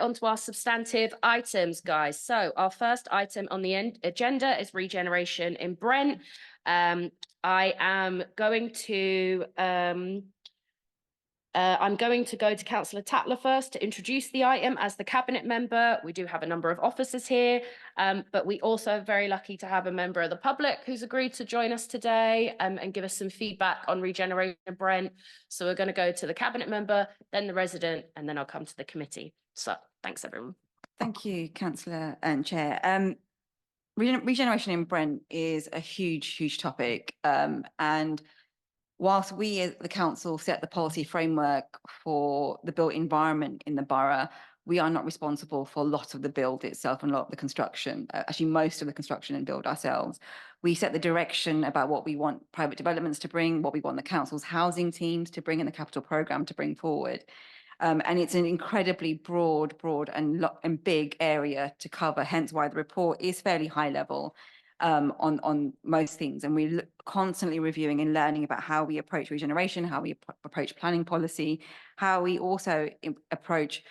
get on to our substantive items, guys. So our first item on the agenda is regeneration in Brent. I am going to I'm going to go to Councillor Tatler first to introduce the item as the cabinet member. We do have a number of officers here, but we also are very lucky to have a member of the public who's agreed to join us today and give us some feedback on regeneration in Brent. So we're going to go to the cabinet member, then the resident, and then I'll come to the committee. So thanks, everyone. Thank you, Councillor and Chair. Regeneration in Brent is a huge topic, and whilst we as the council set the policy framework for the built environment in the borough, we are not responsible for a lot of the build itself and a lot of the construction, actually most of the construction and build ourselves. We set the direction about what we want private developments to bring, what we want the council's housing teams to bring and the capital programme to bring forward. And it's an incredibly broad and big area to cover, hence why the report is fairly high level on most things. And we're constantly reviewing and learning about how we approach regeneration, how we approach planning policy, how we also approach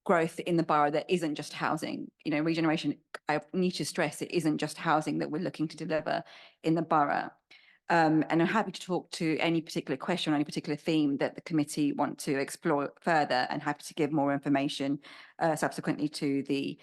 growth in the borough that isn't just housing. You know, regeneration, I need to stress, it isn't just housing that we're looking to deliver in the borough. And I'm happy to talk to any particular question or any particular theme that the committee want to explore further, and happy to give more information subsequently to the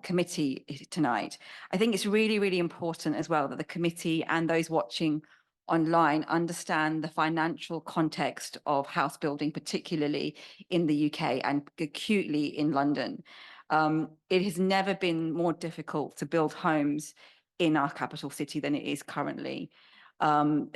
committee tonight. I think it's really important as well that the committee and those watching online understand the financial context of house building, particularly in the UK and acutely in London. It has never been more difficult to build homes in our capital city than it is currently. And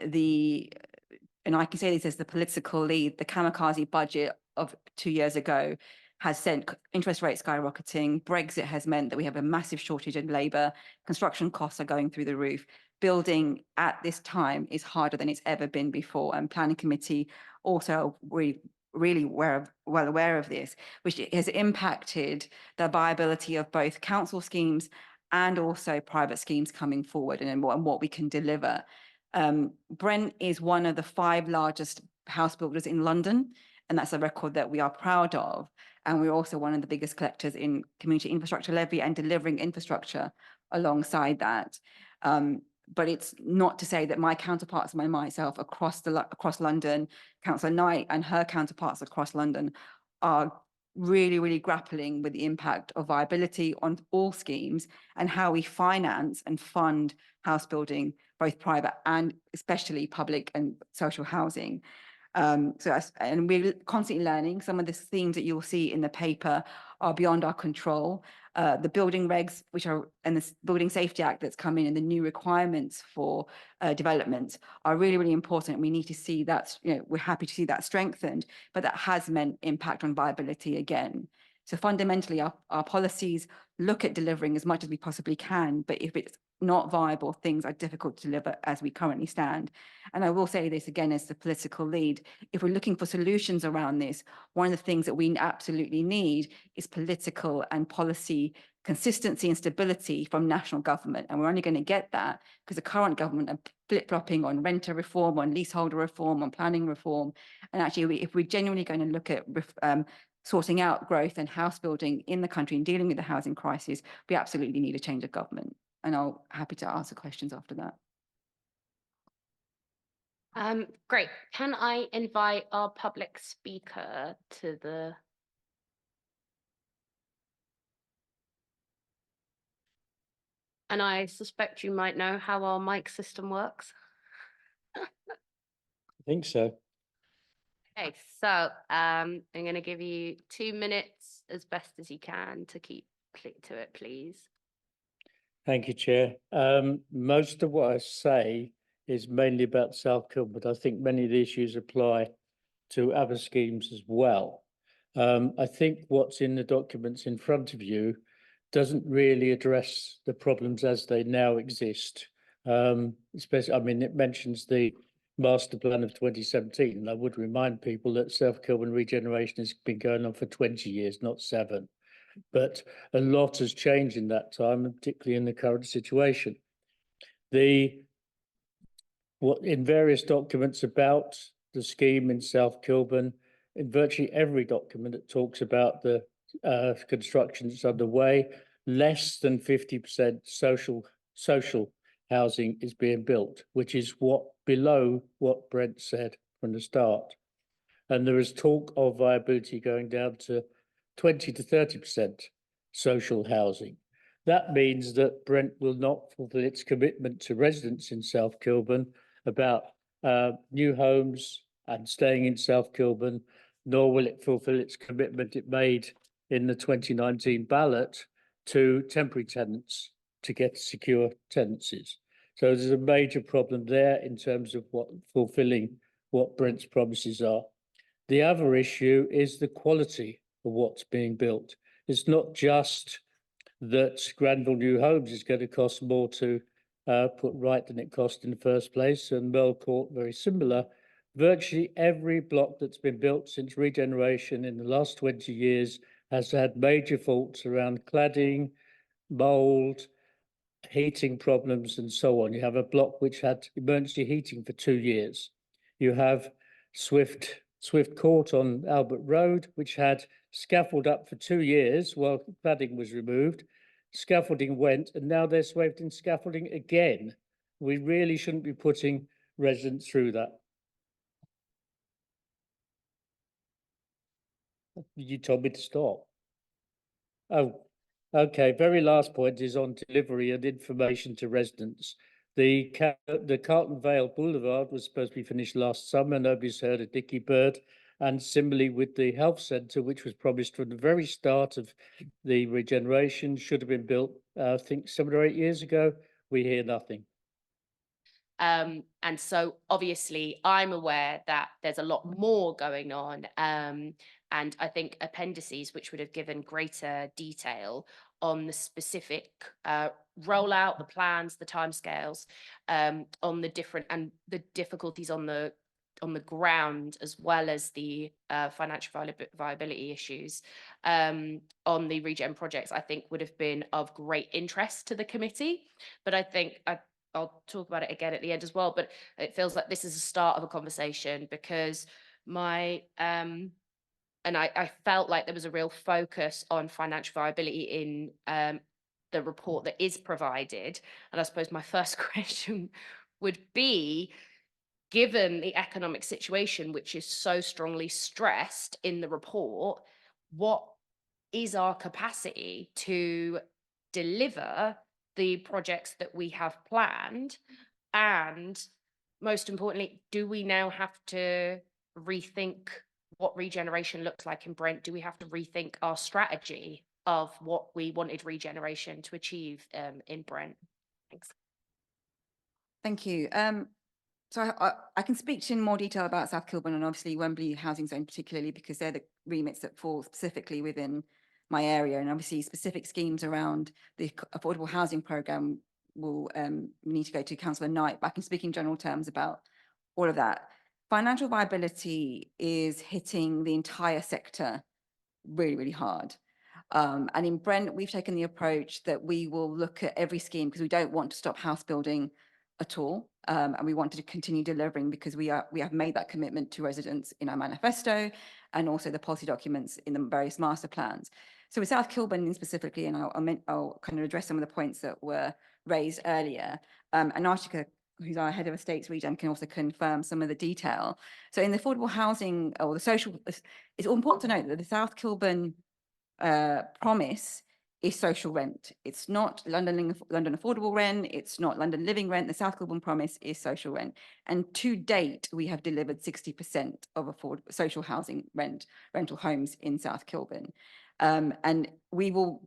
I can say this as the political lead, the kamikaze budget of 2 years ago has sent interest rates skyrocketing. Brexit has meant that we have a massive shortage in labour. Construction costs are going through the roof. Building at this time is harder than it's ever been before. And planning committee also really well aware of this, which has impacted the viability of both council schemes and also private schemes coming forward and what we can deliver. Brent is one of the 5 largest house builders in London, and that's a record that we are proud of. And we're also one of the biggest collectors in community infrastructure levy and delivering infrastructure alongside that. But it's not to say that my counterparts and myself across London, Councillor Knight and her counterparts across London, are really grappling with the impact of viability on all schemes and how we finance and fund house building, both private and especially public and social housing. And we're constantly learning. Some of the themes that you'll see in the paper are beyond our control. The building regs, and the Building Safety Act that's come in, and the new requirements for development are really important. We need to see that, we're happy to see that strengthened, but that has meant impact on viability again. So fundamentally, our policies look at delivering as much as we possibly can, but if it's not viable, things are difficult to deliver as we currently stand. And I will say this again as the political lead, if we're looking for solutions around this, one of the things that we absolutely need is political and policy consistency and stability from national government. And we're only going to get that because the current government are flip-flopping on renter reform, on leaseholder reform, on planning reform. And actually, if we're genuinely going to look at sorting out growth and house building in the country and dealing with the housing crisis, we absolutely need a change of government. And I'll happy to answer questions after that. Great. Can I invite our public speaker to the... And I suspect you might know how our mic system works. I think so. Okay, so I'm going to give you 2 minutes as best as you can to keep to it, please. Thank you, Chair. Most of what I say is mainly about South Kilburn, but I think many of the issues apply to other schemes as well. I think what's in the documents in front of you doesn't really address the problems as they now exist. Especially, I mean, it mentions the master plan of 2017, and I would remind people that South Kilburn regeneration has been going on for 20 years, not 7. But a lot has changed in that time, and particularly in the current situation. What in various documents about the scheme in South Kilburn, in virtually every document, it talks about the construction that's underway. Less than 50% social housing is being built, which is below what Brent said from the start. And there is talk of viability going down to 20 to 30% social housing. That means that Brent will not fulfil its commitment to residents in South Kilburn about new homes and staying in South Kilburn, nor will it fulfil its commitment it made in the 2019 ballot to temporary tenants to get secure tenancies. So there's a major problem there in terms of fulfilling what Brent's promises are. The other issue is the quality of what's being built. It's not just that Granville New Homes is going to cost more to put right than it cost in the first place, and Merle Court very similar. Virtually every block that's been built since Regeneration in the last 20 years has had major faults around cladding, mould, heating problems, and so on. You have a block which had emergency heating for 2 years. You have Swift Court on Albert Road, which had scaffold up for 2 years while cladding was removed. Scaffolding went, and now they're swathed in scaffolding again. We really shouldn't be putting residents through that. You told me to stop. Oh, okay. Very last point is on delivery and information to residents. The Carlton Vale Boulevard was supposed to be finished last summer. Nobody's heard of Dicky Bird. And similarly with the health centre, which was promised from the very start of the Regeneration, should have been built, I think 7 or 8 years ago. We hear nothing. And so obviously I'm aware that there's a lot more going on. And I think appendices, which would have given greater detail on the specific rollout, the plans, the timescales, on the different and the difficulties on the ground, as well as the financial viability issues on the regen projects, I think would have been of great interest to the committee. But I think I'll talk about it again at the end as well, but it feels like this is a start of a conversation, because I felt like there was a real focus on financial viability in the report that is provided. And I suppose my first question would be, given the economic situation, which is so strongly stressed in the report, what is our capacity to deliver the projects that we have planned? And most importantly, do we now have to rethink what regeneration looks like in Brent? Do we have to rethink our strategy of what we wanted regeneration to achieve in Brent? Thanks. Thank you. So I can speak to in more detail about South Kilburn and obviously Wembley Housing Zone particularly, because they're the remits that fall specifically within my area, and obviously specific schemes around the affordable housing programme will need to go to Councillor Knight, but I can speak in general terms about all of that. Financial viability is hitting the entire sector really, really hard. And in Brent, we've taken the approach that we will look at every scheme, because we don't want to stop house building at all. And we wanted to continue delivering, because we have made that commitment to residents in our manifesto and also the policy documents in the various master plans. So with South Kilburn specifically, and I'll kind of address some of the points that were raised earlier, and Ashika, who's our head of estates region, can also confirm some of the detail. So in the affordable housing or the social, it's important to note that the South Kilburn promise is social rent. It's not London affordable rent. It's not London living rent. The South Kilburn promise is social rent. And to date, we have delivered 60% of social housing rental homes in South Kilburn. And we will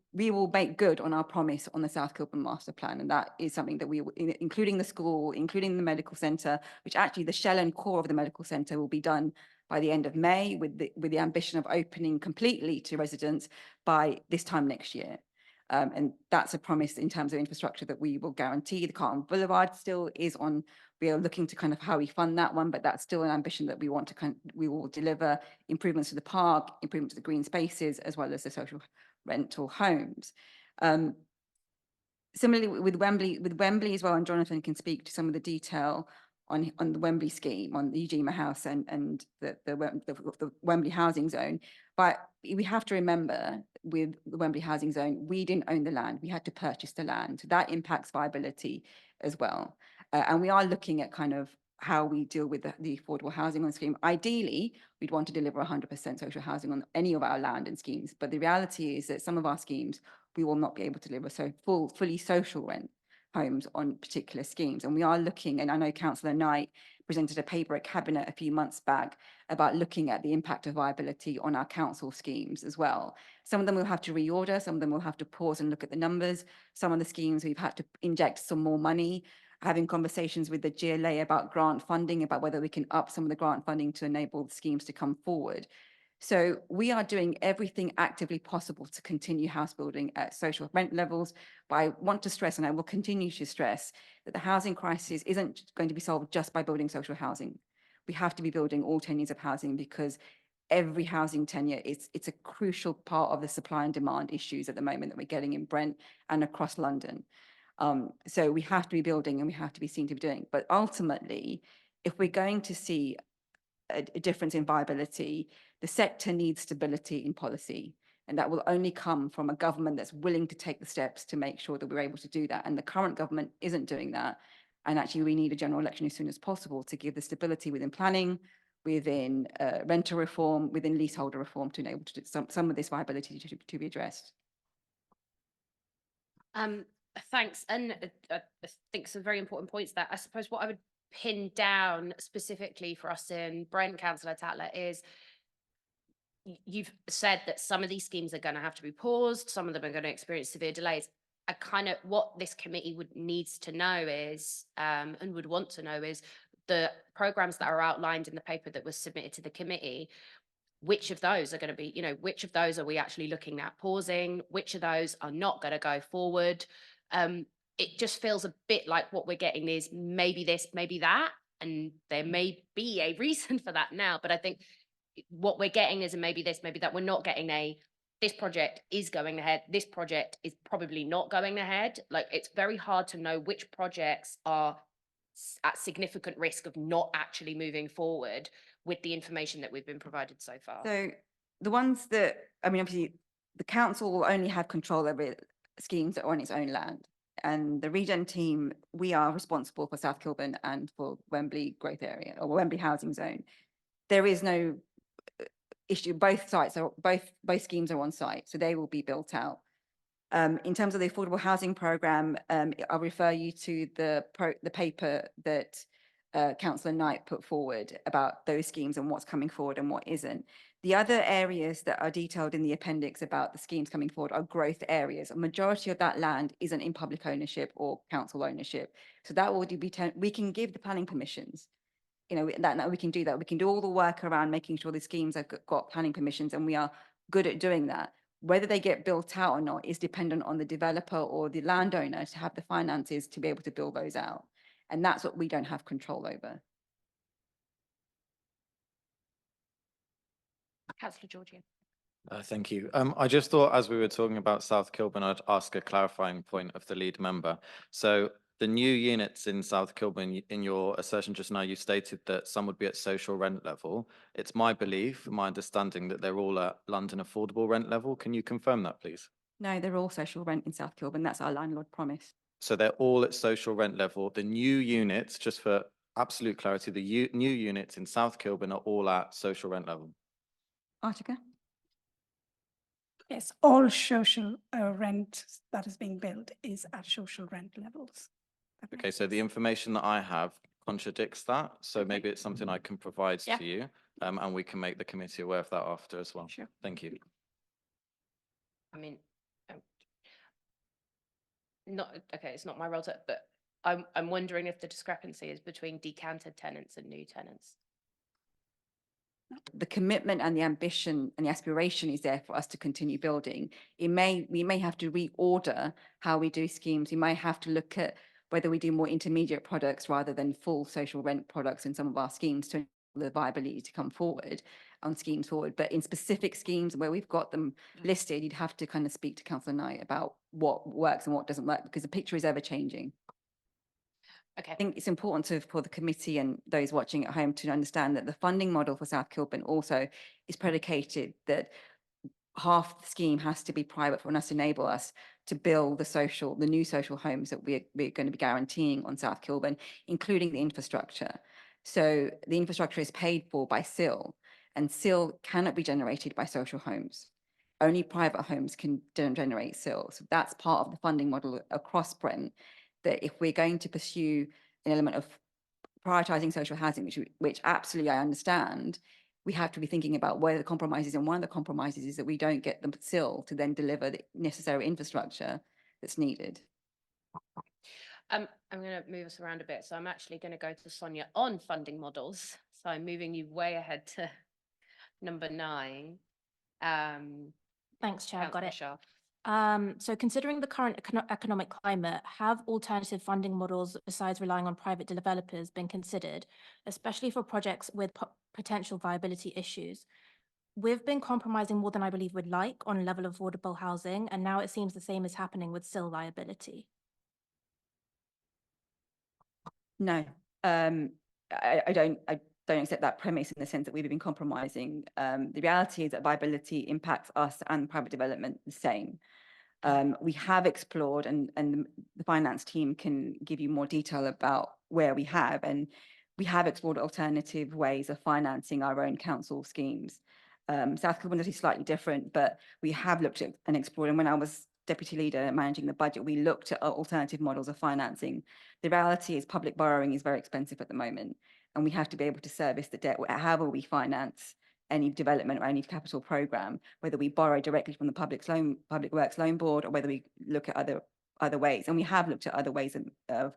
make good on our promise on the South Kilburn master plan. And that is something that we, including the school, including the medical centre, which actually the shell and core of the medical centre will be done by the end of May, with the ambition of opening completely to residents by this time next year. And that's a promise in terms of infrastructure that we will guarantee. The Carlton Boulevard still is on. We are looking to kind of how we fund that one, but that's still an ambition that we want to we will deliver improvements to the park, improvements to the green spaces, as well as the social rental homes. Similarly with Wembley as well, and Jonathan can speak to some of the detail on the Wembley scheme, on the Eugenia House and the Wembley housing zone. But we have to remember with the Wembley housing zone, we didn't own the land. We had to purchase the land. So that impacts viability as well. And we are looking at kind of how we deal with the affordable housing on scheme. Ideally, we'd want to deliver 100% social housing on any of our land and schemes. But the reality is that some of our schemes, we will not be able to deliver fully social rent homes on particular schemes. And we are looking, and I know Councillor Knight presented a paper at Cabinet a few months back about looking at the impact of viability on our council schemes as well. Some of them will have to reorder, some of them will have to pause and look at the numbers. Some of the schemes we've had to inject some more money, having conversations with the GLA about grant funding, about whether we can up some of the grant funding to enable the schemes to come forward. So we are doing everything actively possible to continue house building at social rent levels. But I want to stress, and I will continue to stress, that the housing crisis isn't going to be solved just by building social housing. We have to be building all tenures of housing, because every housing tenure, it's a crucial part of the supply and demand issues at the moment that we're getting in Brent and across London. So we have to be building and we have to be seen to be doing. But ultimately, if we're going to see a difference in viability, the sector needs stability in policy. And that will only come from a government that's willing to take the steps to make sure that we're able to do that. And the current government isn't doing that. And actually, we need a general election as soon as possible to give the stability within planning, within rental reform, within leaseholder reform, to enable to do some of this viability to be addressed. Thanks. And I think some very important points there. I suppose what I would pin down specifically for us in Brent, Councillor Tatler, is you've said that some of these schemes are going to have to be paused, some of them are going to experience severe delays. I kind of, what this committee needs to know is, and would want to know is, the programs that are outlined in the paper that was submitted to the committee, which of those are going to be, you know, which of those are we actually looking at pausing, which of those are not going to go forward. It just feels a bit like what we're getting is maybe this, maybe that, and there may be a reason for that now, but I think what we're getting is a maybe this, maybe that. We're not getting a, this project is going ahead, this project is probably not going ahead. Like, it's very hard to know which projects are at significant risk of not actually moving forward with the information that we've been provided so far. So the ones that, I mean, obviously the council will only have control over schemes that are on its own land. And the Regen team, we are responsible for South Kilburn and for Wembley growth area, or Wembley housing zone. There is no issue. Both sites are, both schemes are on site, so they will be built out. In terms of the affordable housing programme, I'll refer you to the paper that Councillor Knight put forward about those schemes and what's coming forward and what isn't. The other areas that are detailed in the appendix about the schemes coming forward are growth areas. A majority of that land isn't in public ownership or council ownership. So that will be, we can give the planning permissions. You know, that we can do that. We can do all the work around making sure the schemes have got planning permissions, and we are good at doing that. Whether they get built out or not is dependent on the developer or the landowner to have the finances to be able to build those out. And that's what we don't have control over. Councillor Georgian. Thank you. I just thought, as we were talking about South Kilburn, I'd ask a clarifying point of the lead member. So the new units in South Kilburn, in your assertion just now, you stated that some would be at social rent level. It's my belief, my understanding, that they're all at London affordable rent level. Can you confirm that, please? No, they're all social rent in South Kilburn. That's our landlord promise. So they're all at social rent level. The new units, just for absolute clarity, the new units in South Kilburn are all at social rent level. Artica? Yes, all social rent that is being built is at social rent levels. Okay, so the information that I have contradicts that. So maybe it's something I can provide to you, and we can make the committee aware of that after as well. Sure. Thank you. I mean, it's not my role to, but I'm wondering if the discrepancy is between decanted tenants and new tenants. The commitment and the ambition and the aspiration is there for us to continue building. We may have to reorder how we do schemes. We might have to look at whether we do more intermediate products rather than full social rent products in some of our schemes to enable the viability to come forward on schemes forward. But in specific schemes where we've got them listed, you'd have to kind of speak to Councillor Knight about what works and what doesn't work, because the picture is ever changing. Okay. I think it's important for the committee and those watching at home to understand that the funding model for South Kilburn also is predicated that half the scheme has to be private for us to enable us to build the new social homes that we're going to be guaranteeing on South Kilburn, including the infrastructure. So the infrastructure is paid for by SIL, and SIL cannot be generated by social homes. Only private homes can generate SIL. So that's part of the funding model across Brent, that if we're going to pursue an element of prioritising social housing, which absolutely I understand, we have to be thinking about where the compromise is. And one of the compromises is that we don't get them SIL to then deliver the necessary infrastructure that's needed. I'm going to move us around a bit. So I'm actually going to go to Sonia on funding models. So I'm moving you way ahead to number 9. Thanks, Chair. I've got Councillor it. Shah. So considering the current economic climate, have alternative funding models besides relying on private developers been considered, especially for projects with potential viability issues? We've been compromising more than I believe we'd like on level of affordable housing, and now it seems the same is happening with SIL liability. No, I don't accept that premise in the sense that we've been compromising. The reality is that viability impacts us and private development the same. We have explored, and the finance team can give you more detail about where we have explored alternative ways of financing our own council schemes. South Kilburn is slightly different, but we have looked at and explored. And when I was deputy leader managing the budget, we looked at alternative models of financing. The reality is public borrowing is very expensive at the moment, and we have to be able to service the debt however we finance any development or any capital program, whether we borrow directly from the Public Works Loan Board, or whether we look at other ways. And we have looked at other ways of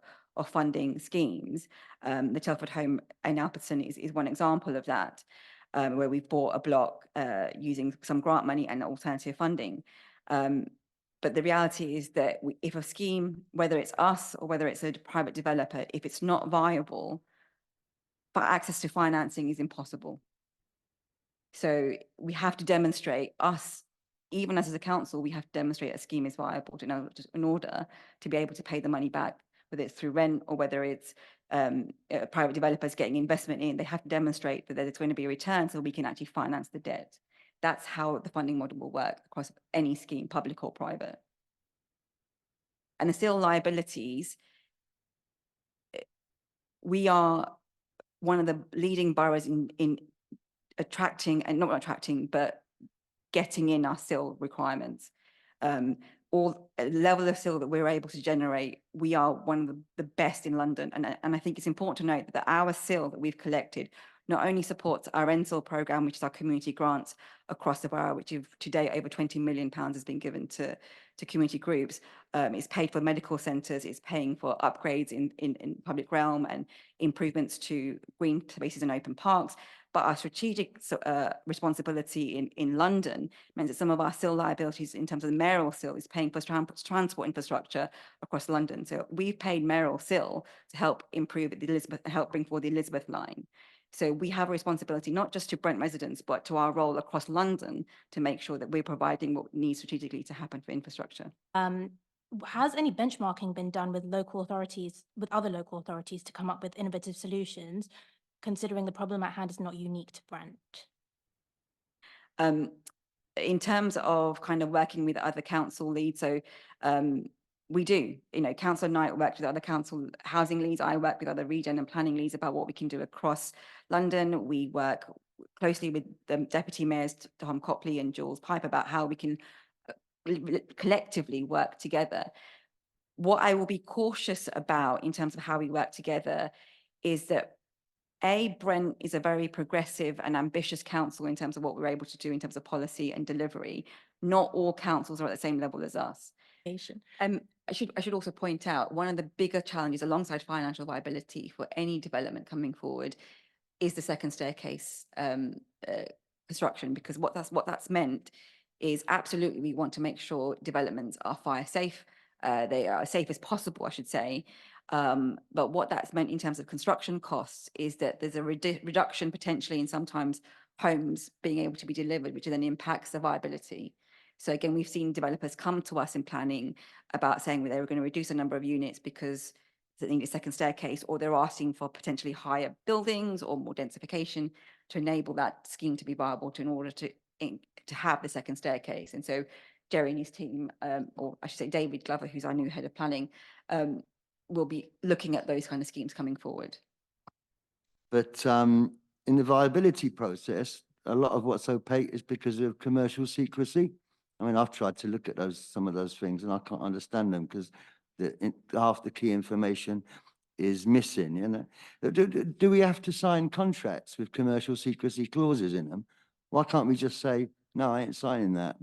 funding schemes. The Telford Home in Alperton is one example of that, where we've bought a block using some grant money and alternative funding. But the reality is that if a scheme, whether it's us or whether it's a private developer, if it's not viable, for access to financing is impossible. So we have to demonstrate even as a council, we have to demonstrate a scheme is viable in order to be able to pay the money back, whether it's through rent or whether it's private developers getting investment in. They have to demonstrate that there's going to be a return so we can actually finance the debt. That's how the funding model will work across any scheme, public or private. And the SIL liabilities, we are one of the leading boroughs in attracting, and not attracting, but getting in our SIL requirements. Or level of SIL that we're able to generate, we are one of the best in London. And I think it's important to note that our SIL that we've collected not only supports our NSIL programme, which is our community grants across the borough, which to date over £20 million has been given to community groups. It's paid for medical centres, it's paying for upgrades in public realm and improvements to green spaces and open parks. But our strategic responsibility in London means that some of our SIL liabilities in terms of the mayoral SIL is paying for transport infrastructure across London. So we've paid mayoral SIL to help improve help bring forward the Elizabeth line. So we have a responsibility not just to Brent residents, but to our role across London to make sure that we're providing what needs strategically to happen for infrastructure. Has any benchmarking been done with other local authorities to come up with innovative solutions, considering the problem at hand is not unique to Brent? In terms of kind of working with other council leads, so we do, Councillor Knight worked with other council housing leads. I work with other regen and planning leads about what we can do across London. We work closely with the deputy mayors, Tom Copley and Jules Pipe, about how we can collectively work together. What I will be cautious about in terms of how we work together is that Brent is a very progressive and ambitious council in terms of what we're able to do in terms of policy and delivery. Not all councils are at the same level as us. I should also point out one of the bigger challenges alongside financial viability for any development coming forward is the second staircase construction, because what that's meant is absolutely we want to make sure developments are fire safe. They are as safe as possible, I should say. But what that's meant in terms of construction costs is that there's a reduction potentially in sometimes homes being able to be delivered, which then impacts the viability. So again, we've seen developers come to us in planning about saying they were going to reduce the number of units because that need a second staircase, or they're asking for potentially higher buildings or more densification to enable that scheme to be viable in order to have the second staircase. And so Jerry and his team, or I should say David Glover, who's our new head of planning, will be looking at those kind of schemes coming forward. But in the viability process, a lot of what's opaque is because of commercial secrecy. I mean, I've tried to look at some of those things, and I can't understand them because half the key information is missing. You know, do we have to sign contracts with commercial secrecy clauses in them? Why can't we just say, no, I ain't signing that?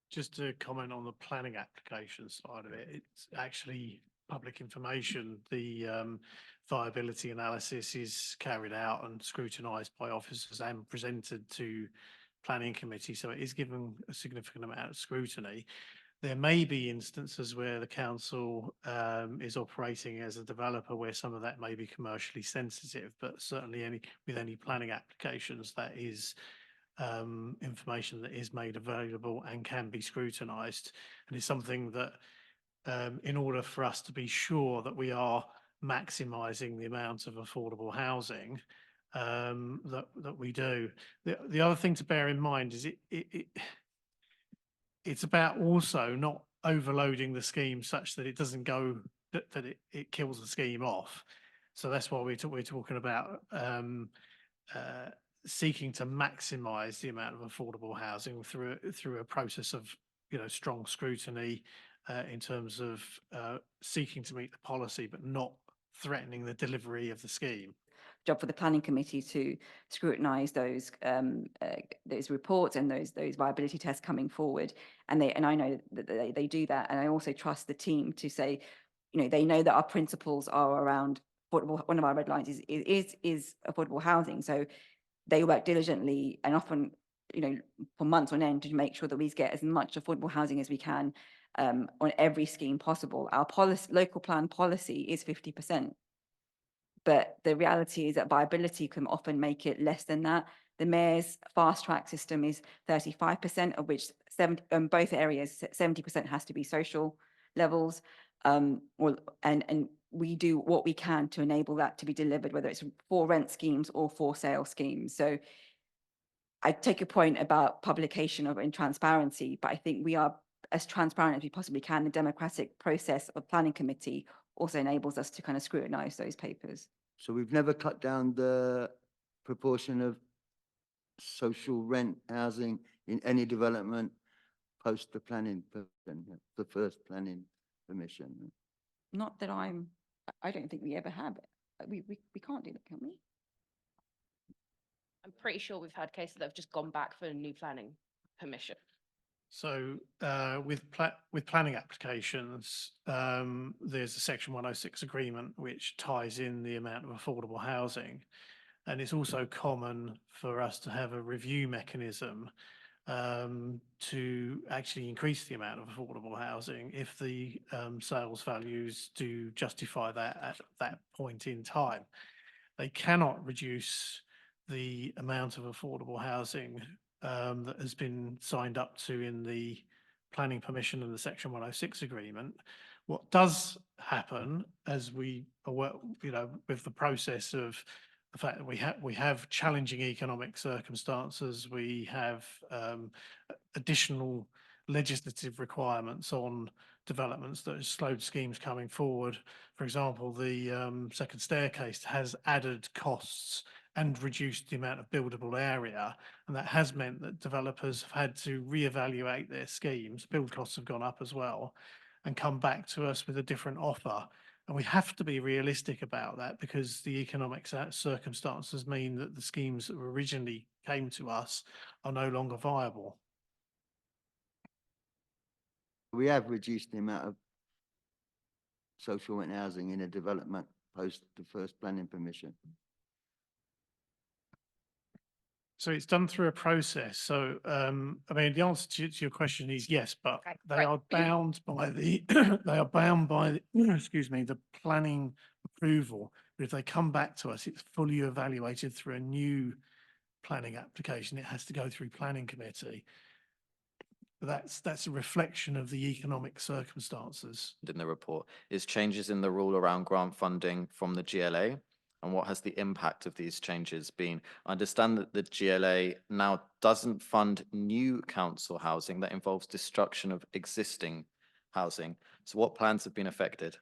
Just to comment on the planning application side of it, it's actually public information. The viability analysis is carried out and scrutinised by officers and presented to planning committee, so it is given a significant amount of scrutiny. There may be instances where the council is operating as a developer where some of that may be commercially sensitive, but certainly with any planning applications, that is information that is made available and can be scrutinised, and it's something that in order for us to be sure that we are maximising the amount of affordable housing that we do. The other thing to bear in mind is it's about also not overloading the scheme such that it doesn't go, that it kills the scheme off. So that's why we're talking about seeking to maximise the amount of affordable housing through a process of, you know, strong scrutiny in terms of seeking to meet the policy but not threatening the delivery of the scheme. Job for the planning committee to scrutinise those reports and those viability tests coming forward, and I know that they do that, and I also trust the team to say, you know, they know that our principles are around affordable. One of our red lines is affordable housing, so they work diligently and often, you know, for months on end to make sure that we get as much affordable housing as we can on every scheme possible. Our local plan policy is 50%. But the reality is that viability can often make it less than that. The mayor's fast track system is 35%, of which both areas 70% has to be social levels. And we do what we can to enable that to be delivered, whether it's for rent schemes or for sale schemes. So I take your point about publication and transparency, but I think we are as transparent as we possibly can. The democratic process of planning committee also enables us to kind of scrutinise those papers. So we've never cut down the proportion of social rent housing in any development post the planning, the first planning permission. Not that I don't think we ever have it. We can't do that, can we? I'm pretty sure we've had cases that have just gone back for a new planning permission. So with planning applications, there's a Section 106 agreement which ties in the amount of affordable housing, and it's also common for us to have a review mechanism to actually increase the amount of affordable housing if the sales values do justify that at that point in time. They cannot reduce the amount of affordable housing that has been signed up to in the planning permission and the Section 106 agreement. What does happen as we are, you know, with the process of the fact that we have challenging economic circumstances, we have additional legislative requirements on developments that has slowed schemes coming forward. For example, the second staircase has added costs and reduced the amount of buildable area, and that has meant that developers have had to reevaluate their schemes. Build costs have gone up as well, and come back to us with a different offer. And we have to be realistic about that because the economic circumstances mean that the schemes that originally came to us are no longer viable. We have reduced the amount of social rent housing in a development post the first planning permission. So it's done through a process. So, I mean, the answer to your question is yes, but Okay, they right. are bound by the, excuse me, the planning approval. But if they come back to us, it's fully evaluated through a new planning application. It has to go through planning committee. That's a reflection of the economic circumstances. In the report is changes in the rule around grant funding from the GLA, and what has the impact of these changes been? I understand that the GLA now doesn't fund new council housing that involves destruction of existing housing. So what plans have been affected?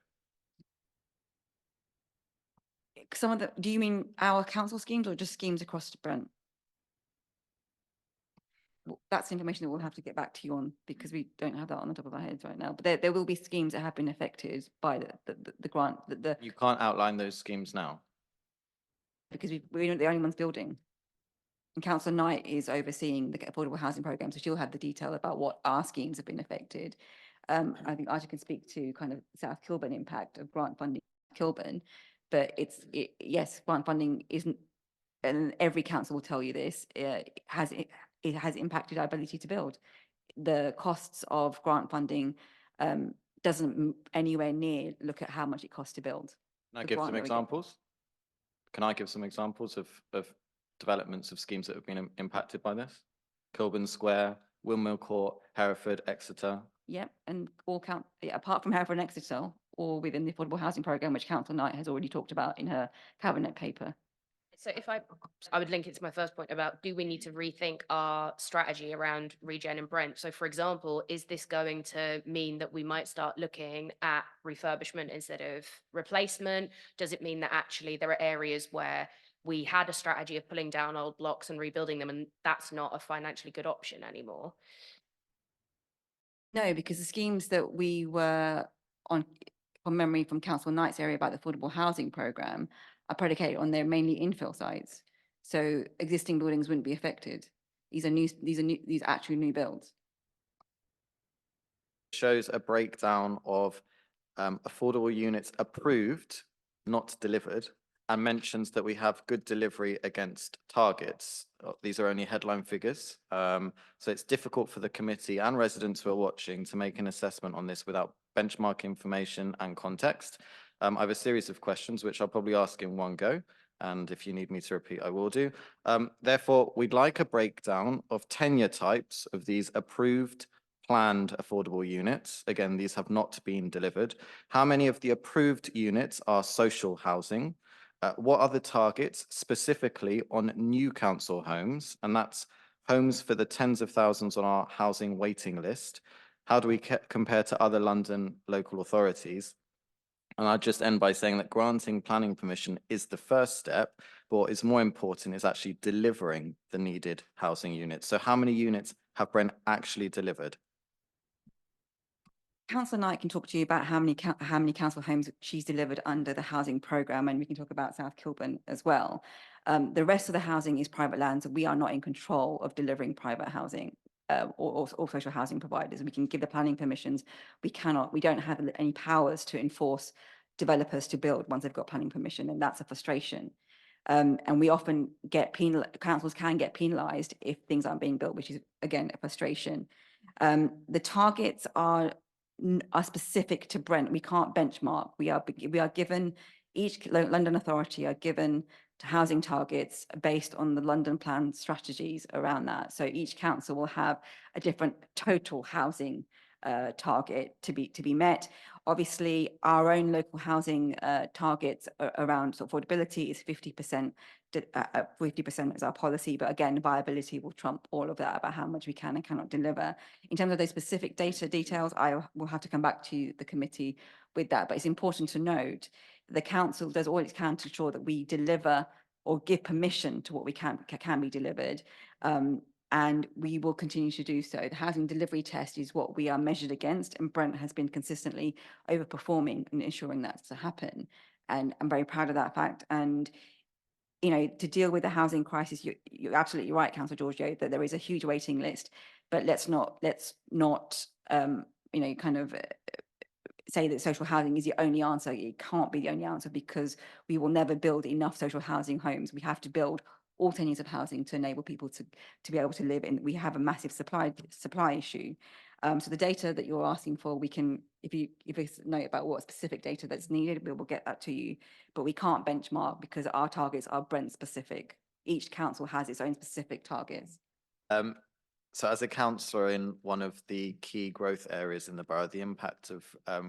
Some of the, do you mean our council schemes or just schemes across Brent? That's information that we'll have to get back to you on because we don't have that on the top of our heads right now. But there will be schemes that have been affected by the grant, You can't outline those schemes now. because we're not the only ones building. And Councillor Knight is overseeing the affordable housing programme, so she'll have the detail about what our schemes have been affected. I think Arja can speak to kind of South Kilburn impact of grant funding in Kilburn, but yes, grant funding isn't, and every council will tell you this, it has impacted our ability to build. The costs of grant funding doesn't anywhere near look at how much it costs to build. Can I The give grant some that we get. examples? Can I give some examples of developments of schemes that have been impacted by this? Kilburn Square, Windmill Court, Hereford, Exeter. Yep, and all apart from Hereford and Exeter, or within the affordable housing programme, which Councillor Knight has already talked about in her cabinet paper. So if I would link it to my first point about, do we need to rethink our strategy around regen and Brent? So for example, is this going to mean that we might start looking at refurbishment instead of replacement? Does it mean that actually there are areas where we had a strategy of pulling down old blocks and rebuilding them, and that's not a financially good option anymore? No, because the schemes that we were on, from memory from Councillor Knight's area about the affordable housing programme, are predicated on their mainly infill sites. So existing buildings wouldn't be affected. These actually new builds. Shows a breakdown of affordable units approved, not delivered, and mentions that we have good delivery against targets. These are only headline figures. So it's difficult for the committee and residents who are watching to make an assessment on this without benchmark information and context. I have a series of questions, which I'll probably ask in one go. And if you need me to repeat, I will do. Therefore, we'd like a breakdown of tenure types of these approved planned affordable units. Again, these have not been delivered. How many of the approved units are social housing? What are the targets specifically on new council homes? And that's homes for the tens of thousands on our housing waiting list. How do we compare to other London local authorities? And I'll just end by saying that granting planning permission is the first step, but what is more important is actually delivering the needed housing units. So how many units have Brent actually delivered? Councillor Knight can talk to you about how many council homes she's delivered under the housing programme, and we can talk about South Kilburn as well. The rest of the housing is private land, so we are not in control of delivering private housing or social housing providers. We can give the planning permissions. We don't have any powers to enforce developers to build once they've got planning permission, and that's a frustration. And we often get councils can get penalised if things aren't being built, which is again a frustration. The targets are specific to Brent. We can't benchmark. We are given, each London authority are given housing targets based on the London plan strategies around that. So each council will have a different total housing target to be met. Obviously, our own local housing targets around affordability is 50%. 50% is our policy, but again, viability will trump all of that about how much we can and cannot deliver. In terms of those specific details, I will have to come back to the committee with that. But it's important to note the council does all it can to ensure that we deliver or give permission to what we can be delivered. And we will continue to do so. The housing delivery test is what we are measured against, and Brent has been consistently overperforming and ensuring that's to happen. And I'm very proud of that fact. And you know, to deal with the housing crisis, you're absolutely right, Councillor Giorgio, that there is a huge waiting list. But let's not you know, kind of say that social housing is the only answer. It can't be the only answer, because we will never build enough social housing homes. We have to build all tenures of housing to enable people to be able to live in. We have a massive supply issue. So the data that you're asking for, we can, if you know about what specific data that's needed, we will get that to you. But we can't benchmark because our targets are Brent specific. Each council has its own specific targets. So as a councillor in one of the key growth areas in the borough, the impact of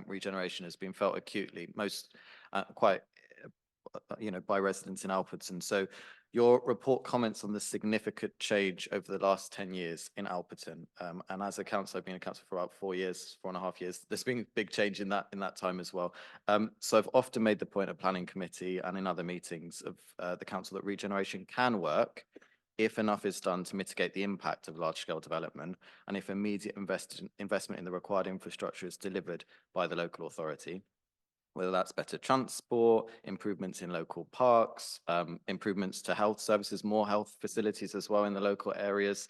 regeneration has been felt acutely, most quite, by residents in Alperton. So your report comments on the significant change over the last 10 years in Alperton. And as a councillor, I've been a councillor for about 4.5 years. There's been big change in that time as well. So I've often made the point at planning committee and in other meetings of the council that regeneration can work if enough is done to mitigate the impact of large-scale development, and if immediate investment in the required infrastructure is delivered by the local authority, whether that's better transport, improvements in local parks, improvements to health services, more health facilities as well in the local areas.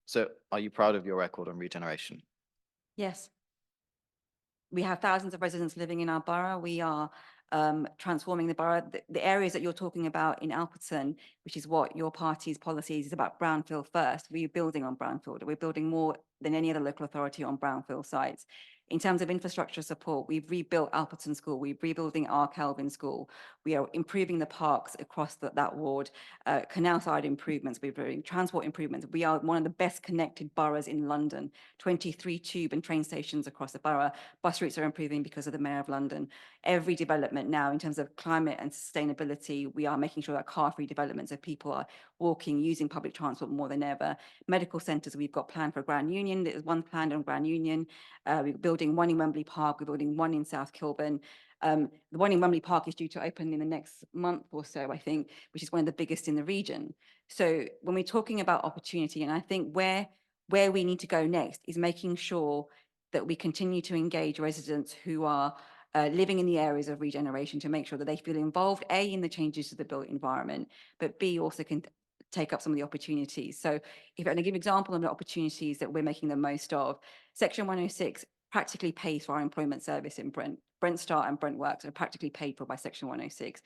So are you proud of your record on regeneration? Yes. We have thousands of residents living in our borough. We are transforming the borough. The areas that you're talking about in Alperton, which is what your party's policies is about, brownfield first. We're building on brownfield. We're building more than any other local authority on brownfield sites. In terms of infrastructure support, we've rebuilt Alperton School, we're rebuilding our Kelvin School, we are improving the parks across that ward, canal side improvements, we're doing transport improvements. We are one of the best connected boroughs in London, 23 tube and train stations across the borough. Bus routes are improving because of the Mayor of London. Every development now in terms of climate and sustainability, we are making sure that car-free developments of people are walking, using public transport more than ever. Medical centres, we've got planned for Grand Union. There's one planned on Grand Union. We're building one in Wembley Park. We're building one in South Kilburn. The one in Wembley Park is due to open in the next month or so, I think, which is one of the biggest in the region. So when we're talking about opportunity, and I think where we need to go next is making sure that we continue to engage residents who are living in the areas of regeneration to make sure that they feel involved, A, in the changes to the built environment, but B, also can take up some of the opportunities. So if I give an example of the opportunities that we're making the most of, Section 106 practically pays for our employment service in Brent. Brent Start and Brent Works are practically paid for by Section 106.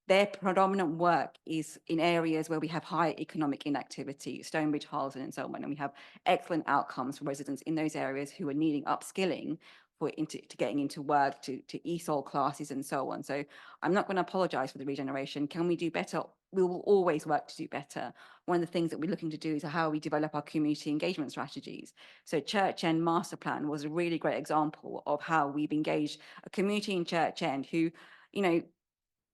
Their predominant work is in areas where we have high economic inactivity, Stonebridge, Harlesden and so on, and we have excellent outcomes for residents in those areas who are needing upskilling to getting into work, to ESOL classes and so on. So I'm not going to apologise for the regeneration. Can we do better? We will always work to do better. One of the things that we're looking to do is how we develop our community engagement strategies. So Church End Master Plan was a really great example of how we've engaged a community in Church End who,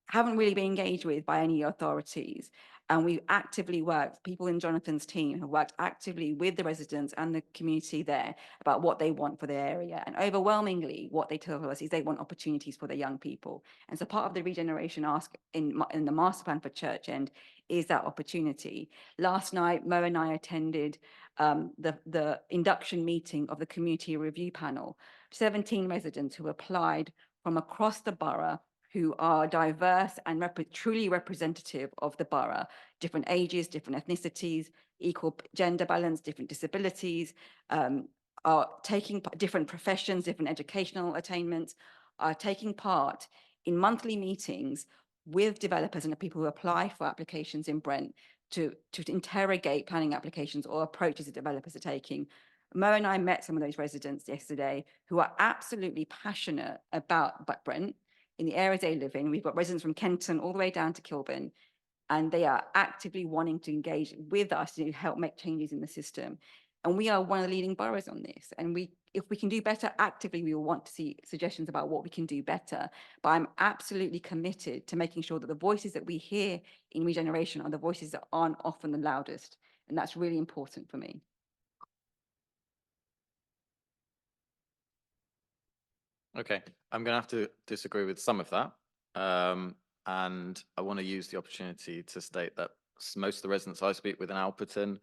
haven't really been engaged with by any authorities. And we've actively worked, people in Jonathan's team have worked actively with the residents and the community there about what they want for their area. And overwhelmingly, what they tell us is they want opportunities for their young people. And so part of the regeneration ask in the master plan for Church End is that opportunity. Last night, Mo and I attended the induction meeting of the community review panel, 17 residents who applied from across the borough who are diverse and truly representative of the borough, different ages, different ethnicities, equal gender balance, different disabilities, are taking different professions, different educational attainments, are taking part in monthly meetings with developers and the people who apply for applications in Brent to interrogate planning applications or approaches that developers are taking. Mo and I met some of those residents yesterday who are absolutely passionate about Brent, in the areas they live in. We've got residents from Kenton all the way down to Kilburn, and they are actively wanting to engage with us to help make changes in the system. And we are one of the leading boroughs on this. And if we can do better actively, we will want to see suggestions about what we can do better. But I'm absolutely committed to making sure that the voices that we hear in regeneration are the voices that aren't often the loudest. And that's really important for me. Okay, I'm going to have to disagree with some of that. And I want to use the opportunity to state that most of the residents I speak with in Alperton,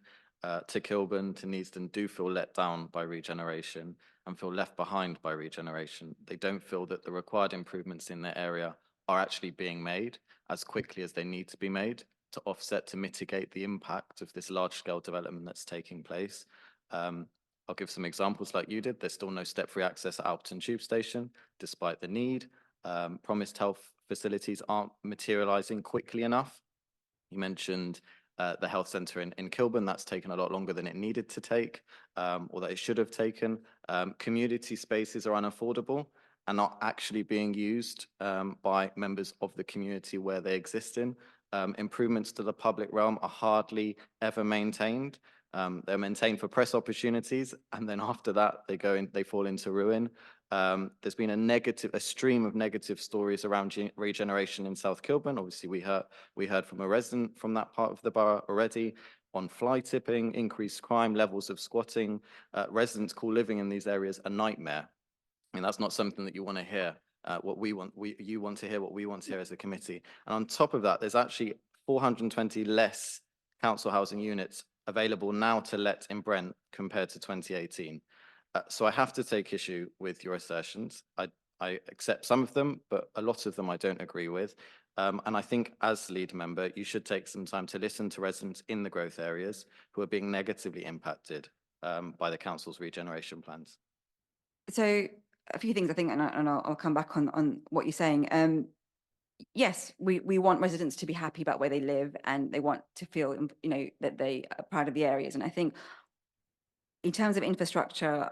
to Kilburn, to Neasden, do feel let down by regeneration and feel left behind by regeneration. They don't feel that the required improvements in their area are actually being made as quickly as they need to be made to offset, to mitigate the impact of this large-scale development that's taking place. I'll give some examples like you did. There's still no step-free access at Alperton Tube Station, despite the need. Promised health facilities aren't materialising quickly enough. You mentioned the health centre in Kilburn. That's taken a lot longer than it needed to take, or that it should have taken. Community spaces are unaffordable and not actually being used by members of the community where they exist in. Improvements to the public realm are hardly ever maintained. They're maintained for press opportunities, and then after that, they fall into ruin. There's been a stream of negative stories around regeneration in South Kilburn. Obviously, we heard from a resident from that part of the borough already on fly tipping, increased crime, levels of squatting. Residents call living in these areas a nightmare. I mean, that's not something that you want to hear. You want to hear what we want to hear as a committee. And on top of that, there's actually 420 less council housing units available now to let in Brent compared to 2018. So I have to take issue with your assertions. I accept some of them, but a lot of them I don't agree with. And I think as lead member, you should take some time to listen to residents in the growth areas who are being negatively impacted by the council's regeneration plans. So a few things I think, and I'll come back on what you're saying. Yes, we want residents to be happy about where they live, and they want to feel, you know, that they are proud of the areas. And I think in terms of infrastructure,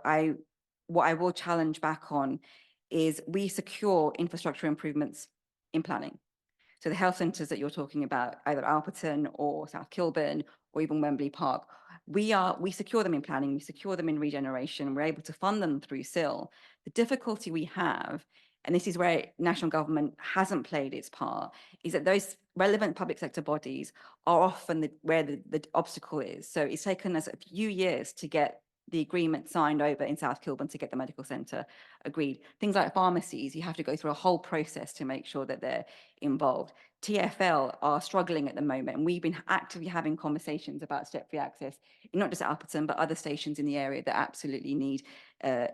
what I will challenge back on is we secure infrastructure improvements in planning. So the health centres that you're talking about, either Alperton or South Kilburn or even Wembley Park, we secure them in planning, we secure them in regeneration, we're able to fund them through SIL. The difficulty we have, and this is where national government hasn't played its part, is that those relevant public sector bodies are often where the obstacle is. So it's taken us a few years to get the agreement signed over in South Kilburn to get the medical centre agreed. Things like pharmacies, you have to go through a whole process to make sure that they're involved. TfL are struggling at the moment, and we've been actively having conversations about step-free access, not just at Alperton, but other stations in the area that absolutely need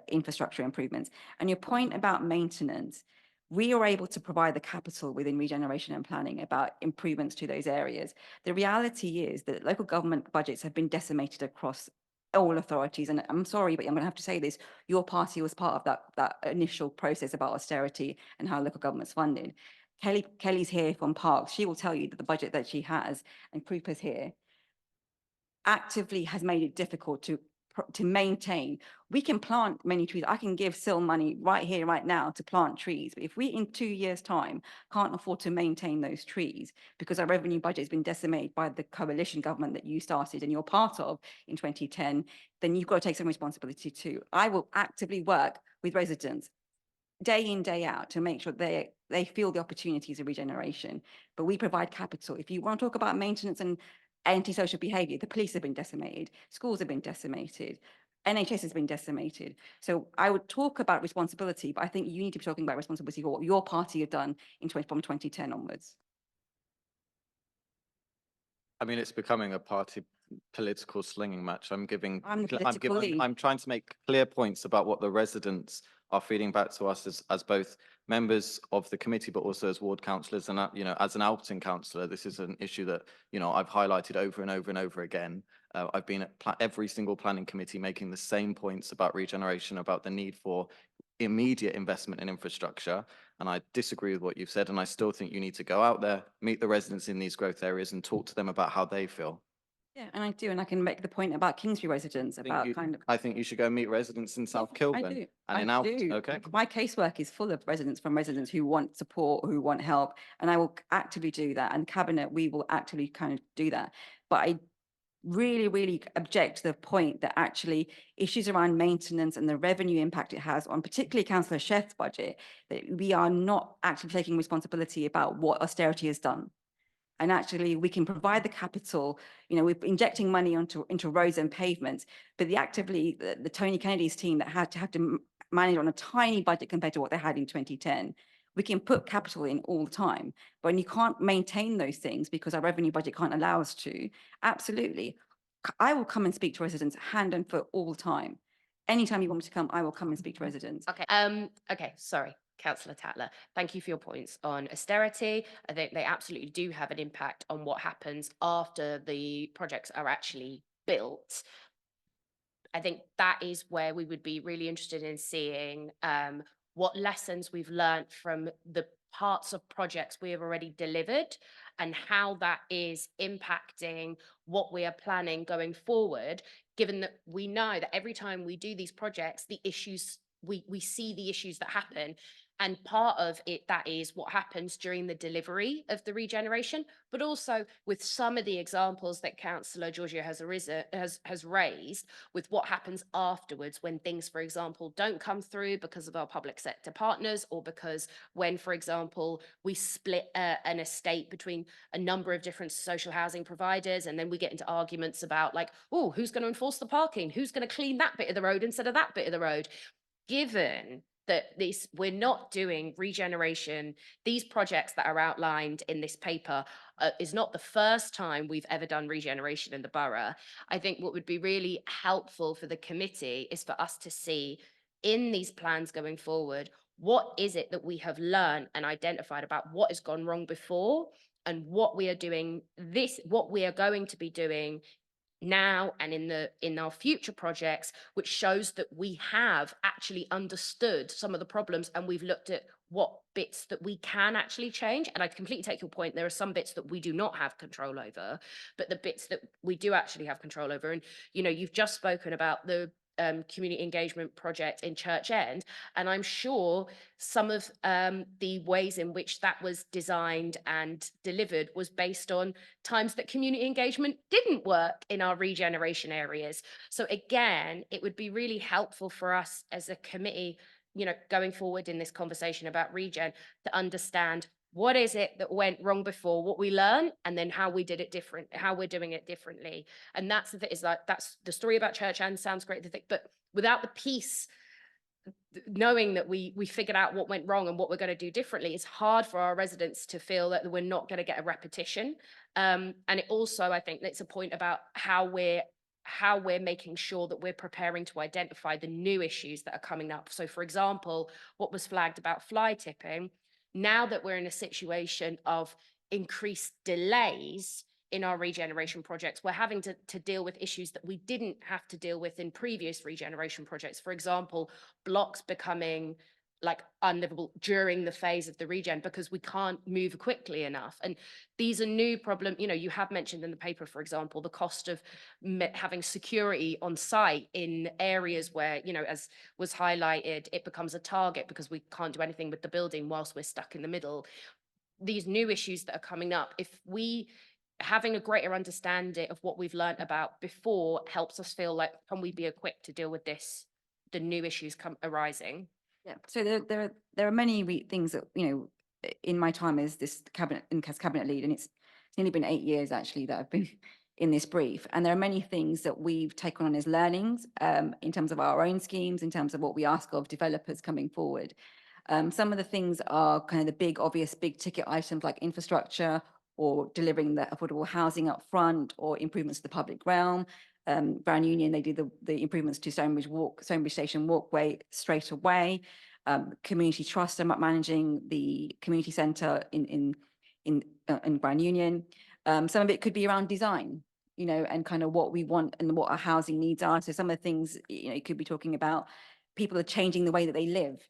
infrastructure improvements. And your point about maintenance, we are able to provide the capital within regeneration and planning about improvements to those areas. The reality is that local government budgets have been decimated across all authorities, and I'm sorry, but I'm going to have to say this: your party was part of that initial process about austerity and how local government's funded. Kelly's here from Parks. She will tell you that the budget that she has, and Krupa's here, actively has made it difficult to maintain. We can plant many trees. I can give SIL money right here, right now to plant trees. But if we in 2 years' time can't afford to maintain those trees because our revenue budget has been decimated by the coalition government that you started and you're part of in 2010, then you've got to take some responsibility too. I will actively work with residents day in, day out to make sure they feel the opportunities of regeneration. But we provide capital. If you want to talk about maintenance and antisocial behaviour, the police have been decimated, schools have been decimated, NHS has been decimated. So I would talk about responsibility, but I think you need to be talking about responsibility for what your party have done from 2010 onwards. I mean, it's becoming a party political slinging match. I'm I'm trying to make clear points about what the residents are feeding back to us as both members of the committee, but also as ward councillors. And, you know, as an Alperton councillor, this is an issue that, you know, I've highlighted over and over and over again. I've been at every single planning committee making the same points about regeneration, about the need for immediate investment in infrastructure. And I disagree with what you've said. And I still think you need to go out there, meet the residents in these growth areas and talk to them about how they feel. Yeah, and I do, and I can make the point about Kingsbury residents about I think you should go meet residents in South Kilburn. I do. And in do. Okay. My casework is full of residents who want support, who want help, and I will actively do that. And cabinet, we will actively kind of do that. But I really object to the point that actually issues around maintenance and the revenue impact it has on particularly Councillor Sheff's budget, that we are not actually taking responsibility about what austerity has done. And actually, we can provide the capital. You know, we're injecting money into roads and pavements, but the Tony Kennedy's team that had to manage on a tiny budget compared to what they had in 2010. We can put capital in all the time, but when you can't maintain those things because our revenue budget can't allow us to, absolutely, I will come and speak to residents hand and foot all the time. Anytime you want me to come, I will come and speak to residents. Okay. Okay. Sorry, Councillor Tatler. Thank you for your points on austerity. I think they absolutely do have an impact on what happens after the projects are actually built. I think that is where we would be really interested in seeing what lessons we've learned from the parts of projects we have already delivered and how that is impacting what we are planning going forward, given that we know that every time we do these projects, the issues, we see the issues that happen. And part of it, that is what happens during the delivery of the regeneration, but also with some of the examples that Councillor Giorgio has raised with what happens afterwards when things, for example, don't come through because of our public sector partners, or because when, for example, we split an estate between a number of different social housing providers, and then we get into arguments about like, oh, who's going to enforce the parking? Who's going to clean that bit of the road instead of that bit of the road? Given that we're not doing regeneration, these projects that are outlined in this paper is not the first time we've ever done regeneration in the borough. I think what would be really helpful for the committee is for us to see in these plans going forward, what is it that we have learned and identified about what has gone wrong before, and what we are doing what we are going to be doing now and in our future projects, which shows that we have actually understood some of the problems, and we've looked at what bits that we can actually change. And I completely take your point, there are some bits that we do not have control over, but the bits that we do actually have control over. And you've just spoken about the community engagement project in Church End, and I'm sure some of the ways in which that was designed and delivered was based on times that community engagement didn't work in our regeneration areas. So again, it would be really helpful for us as a committee, going forward in this conversation about regen, to understand what is it that went wrong before, what we learned, and then how we did it different, how we're doing it differently. And that's the story about Church End sounds great, but without the piece, knowing that we figured out what went wrong and what we're going to do differently, it's hard for our residents to feel that we're not going to get a repetition. And it also, I think that's a point about how we're making sure that we're preparing to identify the new issues that are coming up. So for example, what was flagged about fly tipping, now that we're in a situation of increased delays in our regeneration projects, we're having to deal with issues that we didn't have to deal with in previous regeneration projects. For example, blocks becoming like unlivable during the phase of the regen because we can't move quickly enough. And these are new problems. You have mentioned in the paper, for example, the cost of having security on site in areas where, as was highlighted, it becomes a target because we can't do anything with the building whilst we're stuck in the middle. These new issues that are coming up, if we having a greater understanding of what we've learned about before helps us feel like, can we be equipped to deal with the new issues arising? Yeah, so there are many things that, in my time as this cabinet lead, and it's nearly been 8 years actually that I've been in this brief, and there are many things that we've taken on as learnings in terms of our own schemes, in terms of what we ask of developers coming forward. Some of the things are kind of the big obvious big ticket items like infrastructure, or delivering the affordable housing up front, or improvements to the public realm. Brown Union, they do the improvements to Stonebridge Station walkway straight away. Community Trust are managing the community centre in Brown Union. Some of it could be around design, and kind of what we want and what our housing needs are. So some of the things, it could be talking about people are changing the way that they live.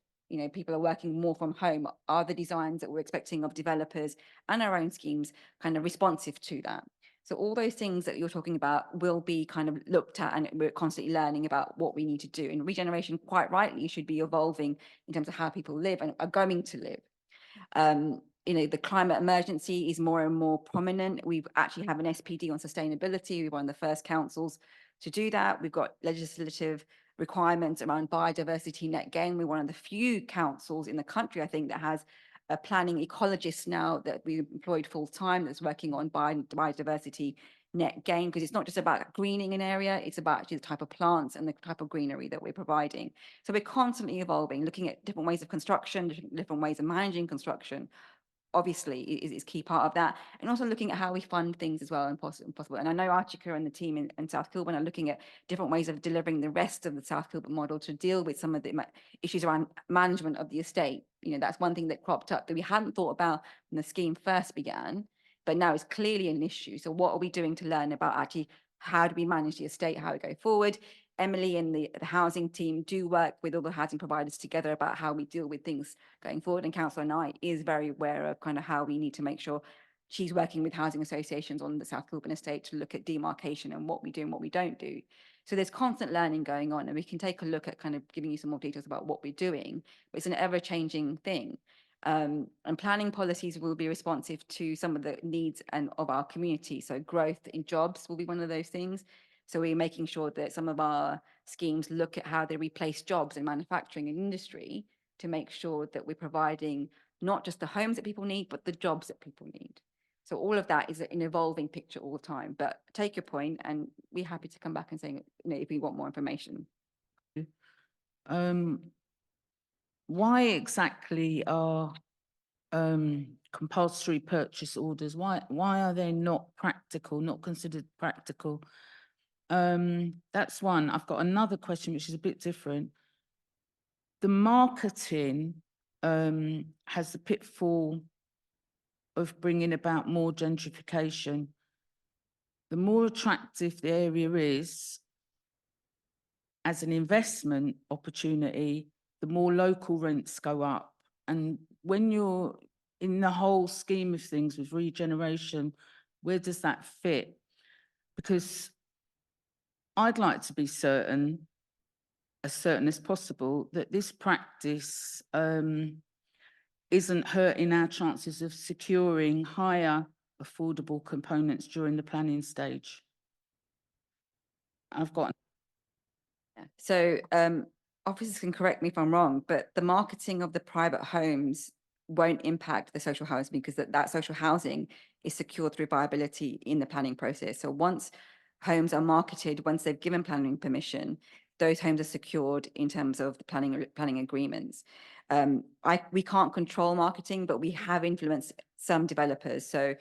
People are working more from home. Are the designs that we're expecting of developers and our own schemes kind of responsive to that? So all those things that you're talking about will be kind of looked at, and we're constantly learning about what we need to do. And regeneration, quite rightly, should be evolving in terms of how people live and are going to live. The climate emergency is more and more prominent. We actually have an SPD on sustainability. We're one of the first councils to do that. We've got legislative requirements around biodiversity net gain. We're one of the few councils in the country, I think, that has a planning ecologist now that we employed full time that's working on biodiversity net gain, because it's not just about greening an area, it's about actually the type of plants and the type of greenery that we're providing. So we're constantly evolving, looking at different ways of construction, different ways of managing construction, obviously is key part of that, and also looking at how we fund things as well and possible. And I know Archika and the team in South Kilburn are looking at different ways of delivering the rest of the South Kilburn model to deal with some of the issues around management of the estate. That's one thing that cropped up that we hadn't thought about when the scheme first began, but now it's clearly an issue. So what are we doing to learn about actually how do we manage the estate, how we go forward? Emily and the housing team do work with all the housing providers together about how we deal with things going forward. And Councillor Knight is very aware of kind of how we need to make sure she's working with housing associations on the South Kilburn estate to look at demarcation and what we do and what we don't do. So there's constant learning going on, and we can take a look at kind of giving you some more details about what we're doing, but it's an ever-changing thing. And planning policies will be responsive to some of the needs of our community. So growth in jobs will be one of those things. So we're making sure that some of our schemes look at how they replace jobs in manufacturing and industry to make sure that we're providing not just the homes that people need, but the jobs that people need. So all of that is an evolving picture all the time, but take your point and we're happy to come back and say, if we want more information. Why exactly are compulsory purchase orders, why are they not practical, not considered practical? That's one. I've got another question which is a bit different. The marketing has the pitfall of bringing about more gentrification. The more attractive the area is as an investment opportunity, the more local rents go up. And when you're in the whole scheme of things with regeneration, where does that fit? Because I'd like to be certain, as certain as possible, that this practice isn't hurting our chances of securing higher affordable components during the planning stage. I've got. So officers can correct me if I'm wrong, but the marketing of the private homes won't impact the social housing because that social housing is secured through viability in the planning process. So once homes are marketed, once they've given planning permission, those homes are secured in terms of the planning agreements. We can't control marketing, but we have influenced some developers. So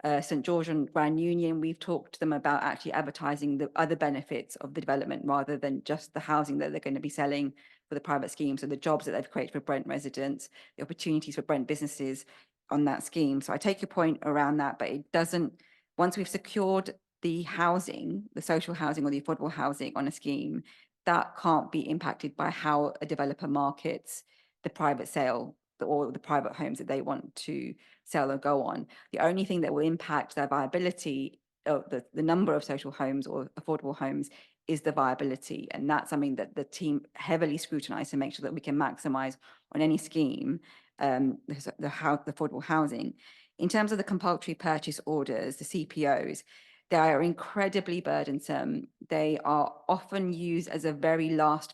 St. George and Grand Union, we've talked to them about actually advertising the other benefits of the development rather than just the housing that they're going to be selling for the private scheme. So the jobs that they've created for Brent residents, the opportunities for Brent businesses on that scheme. So I take your point around that, but it doesn't, once we've secured the housing, the social housing or the affordable housing on a scheme, that can't be impacted by how a developer markets the private sale or the private homes that they want to sell or go on. The only thing that will impact their viability of the number of social homes or affordable homes is the viability. And that's something that the team heavily scrutinise to make sure that we can maximise on any scheme, the affordable housing. In terms of the compulsory purchase orders, the CPOs, they are incredibly burdensome. They are often used as a very last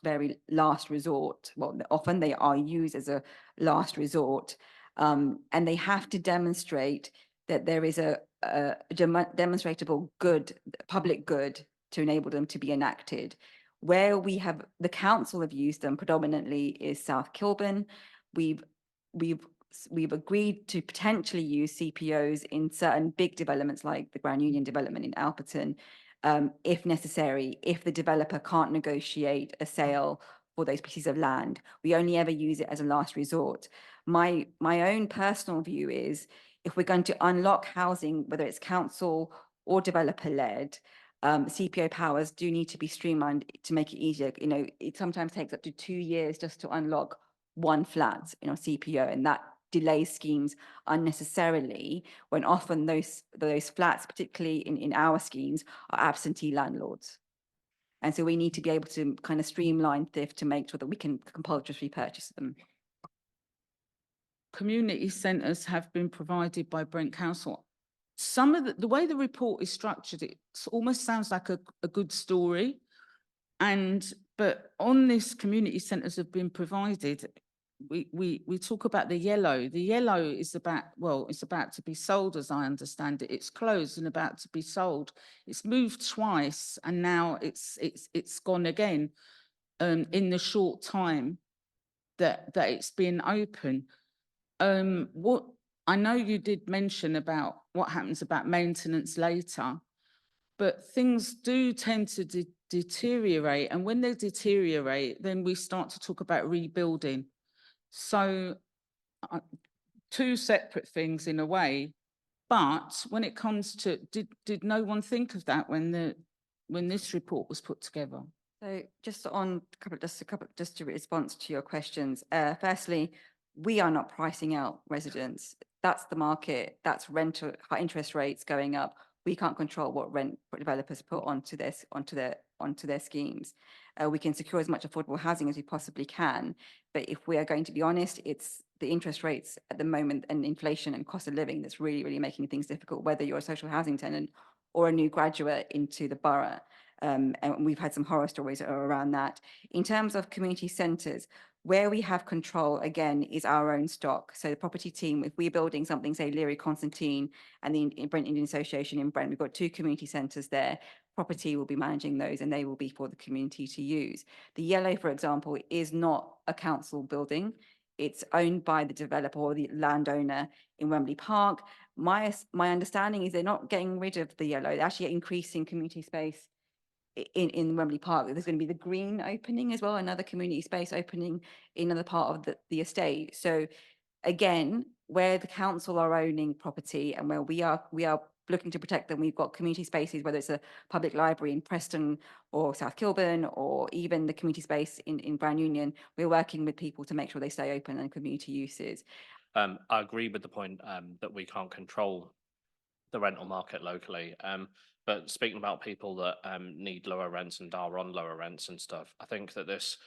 resort. Well, often they are used as a last resort. And they have to demonstrate that there is a demonstrable good, public good, to enable them to be enacted. Where we have, the council have used them predominantly is South Kilburn. We've agreed to potentially use CPOs in certain big developments like the Grand Union development in Alperton, if necessary, if the developer can't negotiate a sale for those pieces of land. We only ever use it as a last resort. My own personal view is, if we're going to unlock housing, whether it's council or developer-led, CPO powers do need to be streamlined to make it easier. You know, it sometimes takes up to 2 years just to unlock one flat, CPO, and that delays schemes unnecessarily, when often those flats, particularly in our schemes, are absentee landlords. And so we need to be able to kind of streamline theft to make sure that we can compulsorily purchase them. Community centres have been provided by Brent Council. Some of the way the report is structured, it almost sounds like a good story. But on this, community centres have been provided. We talk about the yellow. The yellow is about, well, it's about to be sold, as I understand it. It's closed and about to be sold. It's moved twice, and now it's gone again in the short time that it's been open. What I know you did mention about what happens about maintenance later, but things do tend to deteriorate, and when they deteriorate, then we start to talk about rebuilding. So two separate things in a way, but when it comes to, did no one think of that when this report was put together? So just to respond to your questions. Firstly, we are not pricing out residents. That's the market. That's rental interest rates going up. We can't control what developers put onto their onto their schemes. We can secure as much affordable housing as we possibly can. But if we are going to be honest, it's the interest rates at the moment and inflation and cost of living that's really, really making things difficult, whether you're a social housing tenant or a new graduate into the borough. And we've had some horror stories around that. In terms of community centres, where we have control, again, is our own stock. So the property team, if we're building something, say Leary Constantine and the Brent Indian Association in Brent, we've got 2 community centres there. Property will be managing those and they will be for the community to use. The yellow, for example, is not a council building. It's owned by the developer or the landowner in Wembley Park. My understanding is they're not getting rid of the yellow, they're actually increasing community space in Wembley Park. There's going to be the green opening as well, another community space opening in another part of the estate. So again, where the council are owning property and where we are looking to protect them, we've got community spaces, whether it's a public library in Preston or South Kilburn, or even the community space in Brown Union. We're working with people to make sure they stay open and community uses. I agree with the point that we can't control the rental market locally. But speaking about people that need lower rents and are on lower rents and stuff, I think that this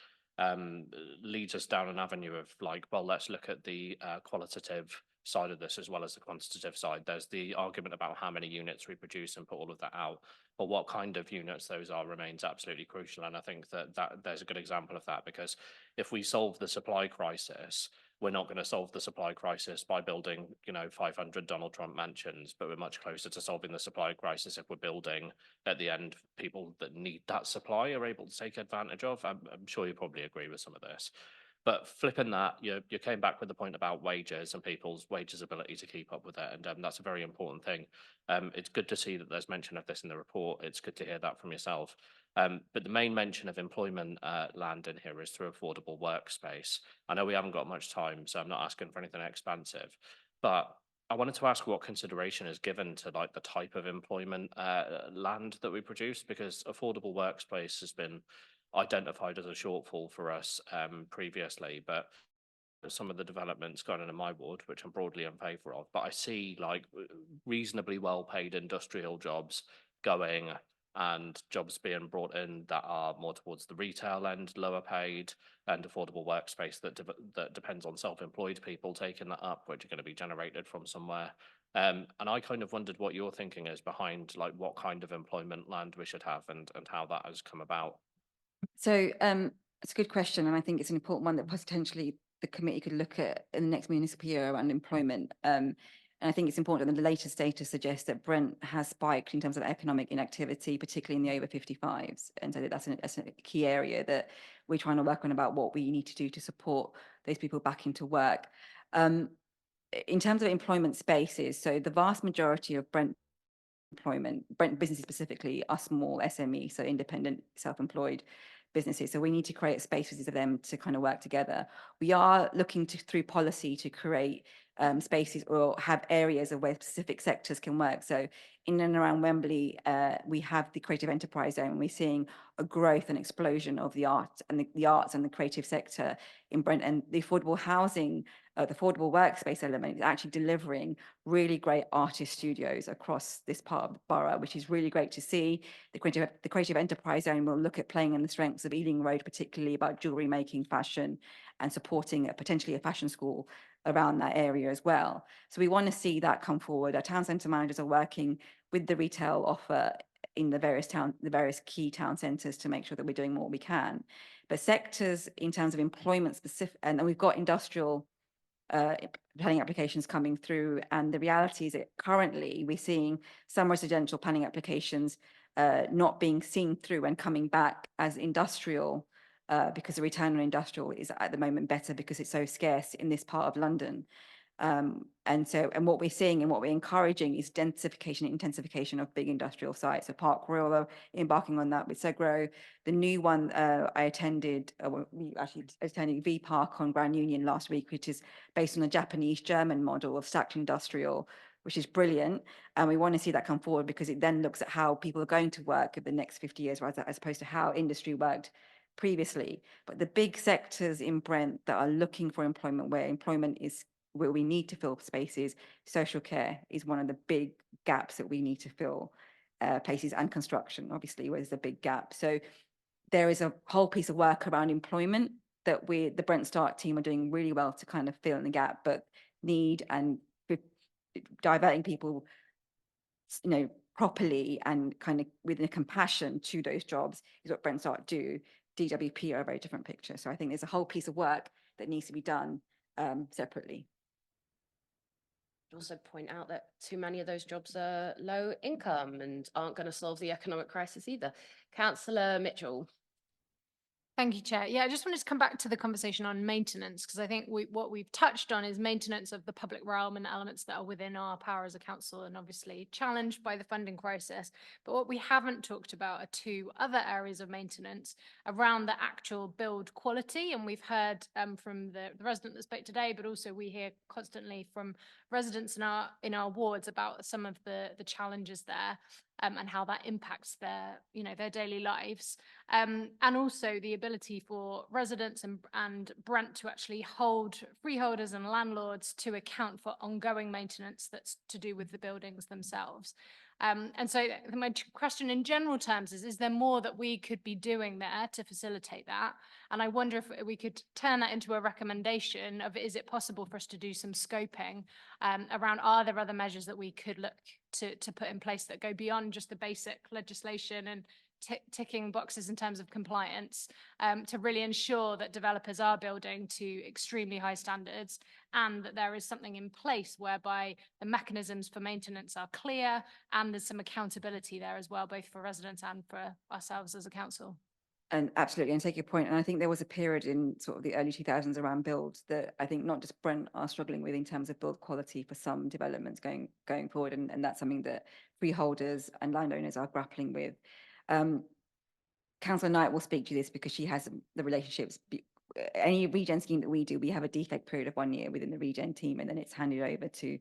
leads us down an avenue of like, well, let's look at the qualitative side of this as well as the quantitative side. There's the argument about how many units we produce and put all of that out, but what kind of units those are remains absolutely crucial. And I think that there's a good example of that, because if we solve the supply crisis, we're not going to solve the supply crisis by building, 500 Donald Trump mansions, but we're much closer to solving the supply crisis if we're building at the end people that need that supply are able to take advantage of. I'm sure you probably agree with some of this. But flipping that, you came back with the point about wages and people's wages ability to keep up with it, and that's a very important thing. It's good to see that there's mention of this in the report. It's good to hear that from yourself. But the main mention of employment land in here is through affordable workspace. I know we haven't got much time, so I'm not asking for anything expansive, but I wanted to ask what consideration is given to like the type of employment land that we produce, because affordable workspace has been identified as a shortfall for us previously, but some of the developments going on in my ward, which I'm broadly in favour of, but I see like reasonably well paid industrial jobs going and jobs being brought in that are more towards the retail end, lower paid, and affordable workspace that depends on self-employed people taking that up, which are going to be generated from somewhere. And I kind of wondered what your thinking is behind like what kind of employment land we should have and how that has come about. So it's a good question, and I think it's an important one that potentially the committee could look at in the next municipal year around employment. And I think it's important that the latest data suggests that Brent has spiked in terms of economic inactivity, particularly in the over 55s. And so that's a key area that we're trying to work on about what we need to do to support those people back into work. In terms of employment spaces, so the vast majority of Brent businesses specifically are small SME, so independent, self-employed businesses. So we need to create spaces of them to kind of work together. We are looking to, through policy, to create spaces or have areas of where specific sectors can work. So in and around Wembley, we have the creative enterprise zone. We're seeing a growth and explosion of the arts and the arts and the creative sector in Brent, and the affordable housing, the affordable workspace element is actually delivering really great artist studios across this part of the borough, which is really great to see. The creative enterprise zone will look at playing in the strengths of Ealing Road, particularly about jewellery making, fashion, and supporting potentially a fashion school around that area as well. So we want to see that come forward. Our town centre managers are working with the retail offer in the various key town centres to make sure that we're doing what we can. But sectors in terms of employment specific, and we've got industrial planning applications coming through, and the reality is that currently we're seeing some residential planning applications not being seen through and coming back as industrial because the return on industrial is at the moment better because it's so scarce in this part of London. And what we're seeing and what we're encouraging is densification and intensification of big industrial sites. So Park Royal are embarking on that with Segro. The new one we actually attended V Park on Grand Union last week, which is based on the Japanese-German model of stacked industrial, which is brilliant. And we want to see that come forward because it then looks at how people are going to work in the next 50 years, right, as opposed to how industry worked previously. But the big sectors in Brent that are looking for employment, where we need to fill spaces, social care is one of the big gaps that we need to fill. places and construction, obviously, where there's a big gap. So there is a whole piece of work around employment that the Brent Start team are doing really well to kind of fill in the gap, but need and diverting people, properly and kind of with a compassion to those jobs is what Brent Start do. DWP are a very different picture. So I think there's a whole piece of work that needs to be done separately. Also point out that too many of those jobs are low income and aren't going to solve the economic crisis either. Councillor Mitchell. Thank you, Chair. Yeah, I just wanted to come back to the conversation on maintenance, because I think what we've touched on is maintenance of the public realm and elements that are within our power as a council and obviously challenged by the funding crisis. But what we haven't talked about are two other areas of maintenance around the actual build quality. And we've heard from the resident that spoke today, but also we hear constantly from residents in our wards about some of the challenges there. And how that impacts their daily lives, and also the ability for residents and Brent to actually hold freeholders and landlords to account for ongoing maintenance that's to do with the buildings themselves. And so my question in general terms is there more that we could be doing there to facilitate that? And I wonder if we could turn that into a recommendation of, is it possible for us to do some scoping around, are there other measures that we could look to put in place that go beyond just the basic legislation and ticking boxes in terms of compliance, to really ensure that developers are building to extremely high standards and that there is something in place whereby the mechanisms for maintenance are clear and there's some accountability there as well, both for residents and for ourselves as a council. And absolutely, and take your point. And I think there was a period in sort of the early 2000s around build that I think not just Brent are struggling with in terms of build quality for some developments going forward. And that's something that freeholders and landowners are grappling with. Councillor Knight will speak to this because she has the relationships. Any regen scheme that we do, we have a defect period of 1 year within the regen team, and then it's handed over to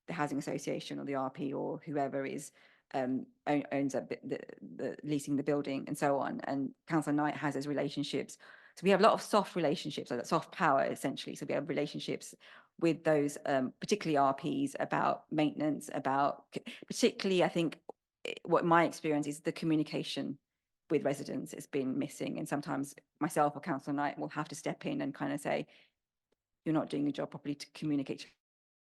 the housing association or the RP or whoever is owns the leasing the building and so on. And Councillor Knight has those relationships. So we have a lot of soft relationships, like that soft power essentially. So we have relationships with those, particularly RPs, about maintenance, about particularly, I think, what my experience is the communication with residents has been missing. And sometimes myself or Councillor Knight will have to step in and kind of say, you're not doing your job properly to communicate.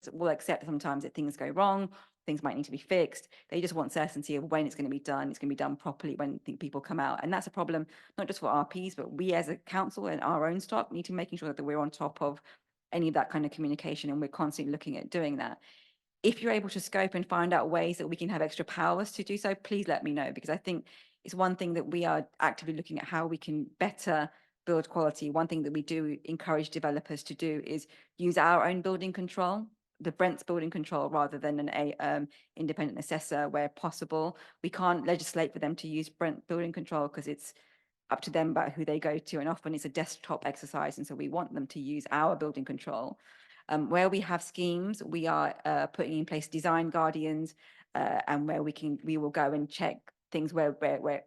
So we'll accept sometimes that things go wrong, things might need to be fixed. They just want certainty of when it's going to be done. It's going to be done properly when people come out. And that's a problem, not just for RPs, but we as a council and our own stock need to making sure that we're on top of any of that kind of communication. And we're constantly looking at doing that. If you're able to scope and find out ways that we can have extra powers to do so, please let me know, because I think it's one thing that we are actively looking at how we can better build quality. One thing that we do encourage developers to do is use our own building control, the Brent's building control, rather than an independent assessor where possible. We can't legislate for them to use Brent building control because it's up to them about who they go to, and often it's a desktop exercise, and so we want them to use our building control. Where we have schemes, we are putting in place design guardians, and where we will go and check things where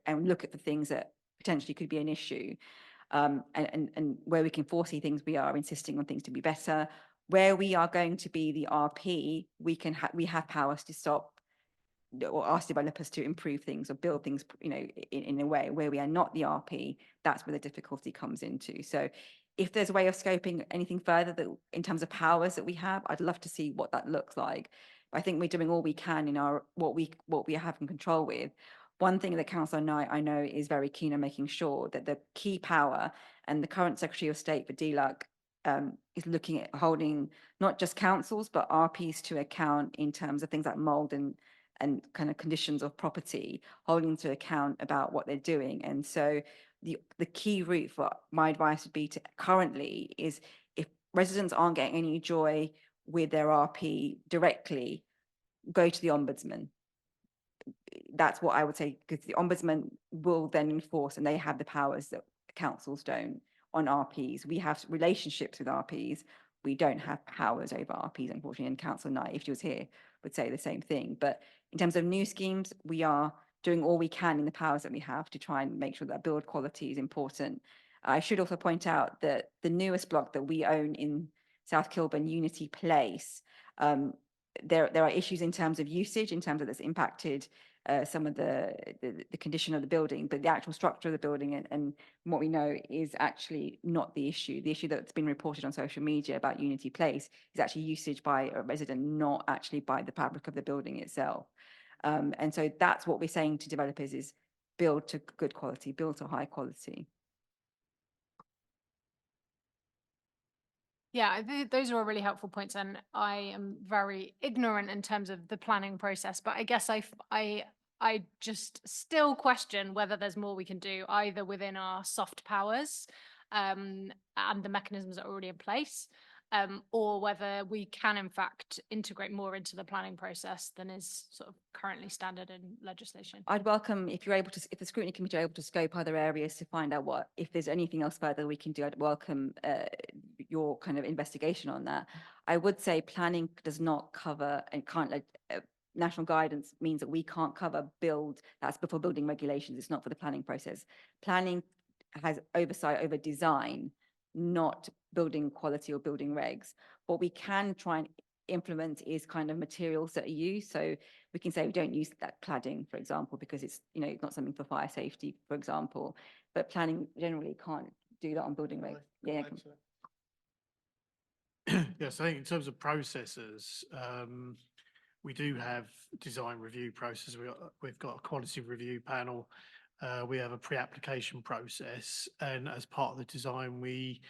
and look at the things that potentially could be an issue, and where we can foresee things, we are insisting on things to be better. Where we are going to be the RP, we have powers to stop or ask developers to improve things or build things, in a way. Where we are not the RP, that's where the difficulty comes into. So if there's a way of scoping anything further that in terms of powers that we have, I'd love to see what that looks like. I think we're doing all we can in our what we have in control with. One thing that Councillor Knight, I know, is very keen on making sure that the key power, and the current Secretary of State for DLUC is looking at holding not just councils but RPs to account in terms of things like mould and kind of conditions of property, holding to account about what they're doing. And so the key route for my advice would be to currently is, if residents aren't getting any joy with their RP directly, go to the Ombudsman. That's what I would say, because the Ombudsman will then enforce, and they have the powers that councils don't on RPs. We have relationships with RPs. We don't have powers over RPs, unfortunately, and Councillor Knight, if she was here, would say the same thing. But in terms of new schemes, we are doing all we can in the powers that we have to try and make sure that build quality is important. I should also point out that the newest block that we own in South Kilburn, Unity Place, there are issues in terms of usage, in terms of that's impacted some of the condition of the building, but the actual structure of the building and what we know is actually not the issue. The issue that's been reported on social media about Unity Place is actually usage by a resident, not actually by the fabric of the building itself. And so that's what we're saying to developers is build to good quality, build to high quality. Yeah, those are all really helpful points, and I am very ignorant in terms of the planning process. But I guess I just still question whether there's more we can do either within our soft powers and the mechanisms that are already in place, or whether we can in fact integrate more into the planning process than is sort of currently standard in legislation. I'd welcome if you're able to, if the scrutiny committee are able to scope other areas to find out what, if there's anything else further we can do, I'd welcome your kind of investigation on that. I would say planning does not cover and can't like national guidance means that we can't cover build, that's before building regulations. It's not for the planning process. Planning has oversight over design, not building quality or building regs. What we can try and implement is kind of materials that are used. So we can say we don't use that cladding, for example, because it's, you know, it's not something for fire safety, for example. But planning generally can't do that on building regs. Yeah. Yes, I think in terms of processes, we do have design review process. We've got a quality review panel. We have a pre-application process, and as part of the design, we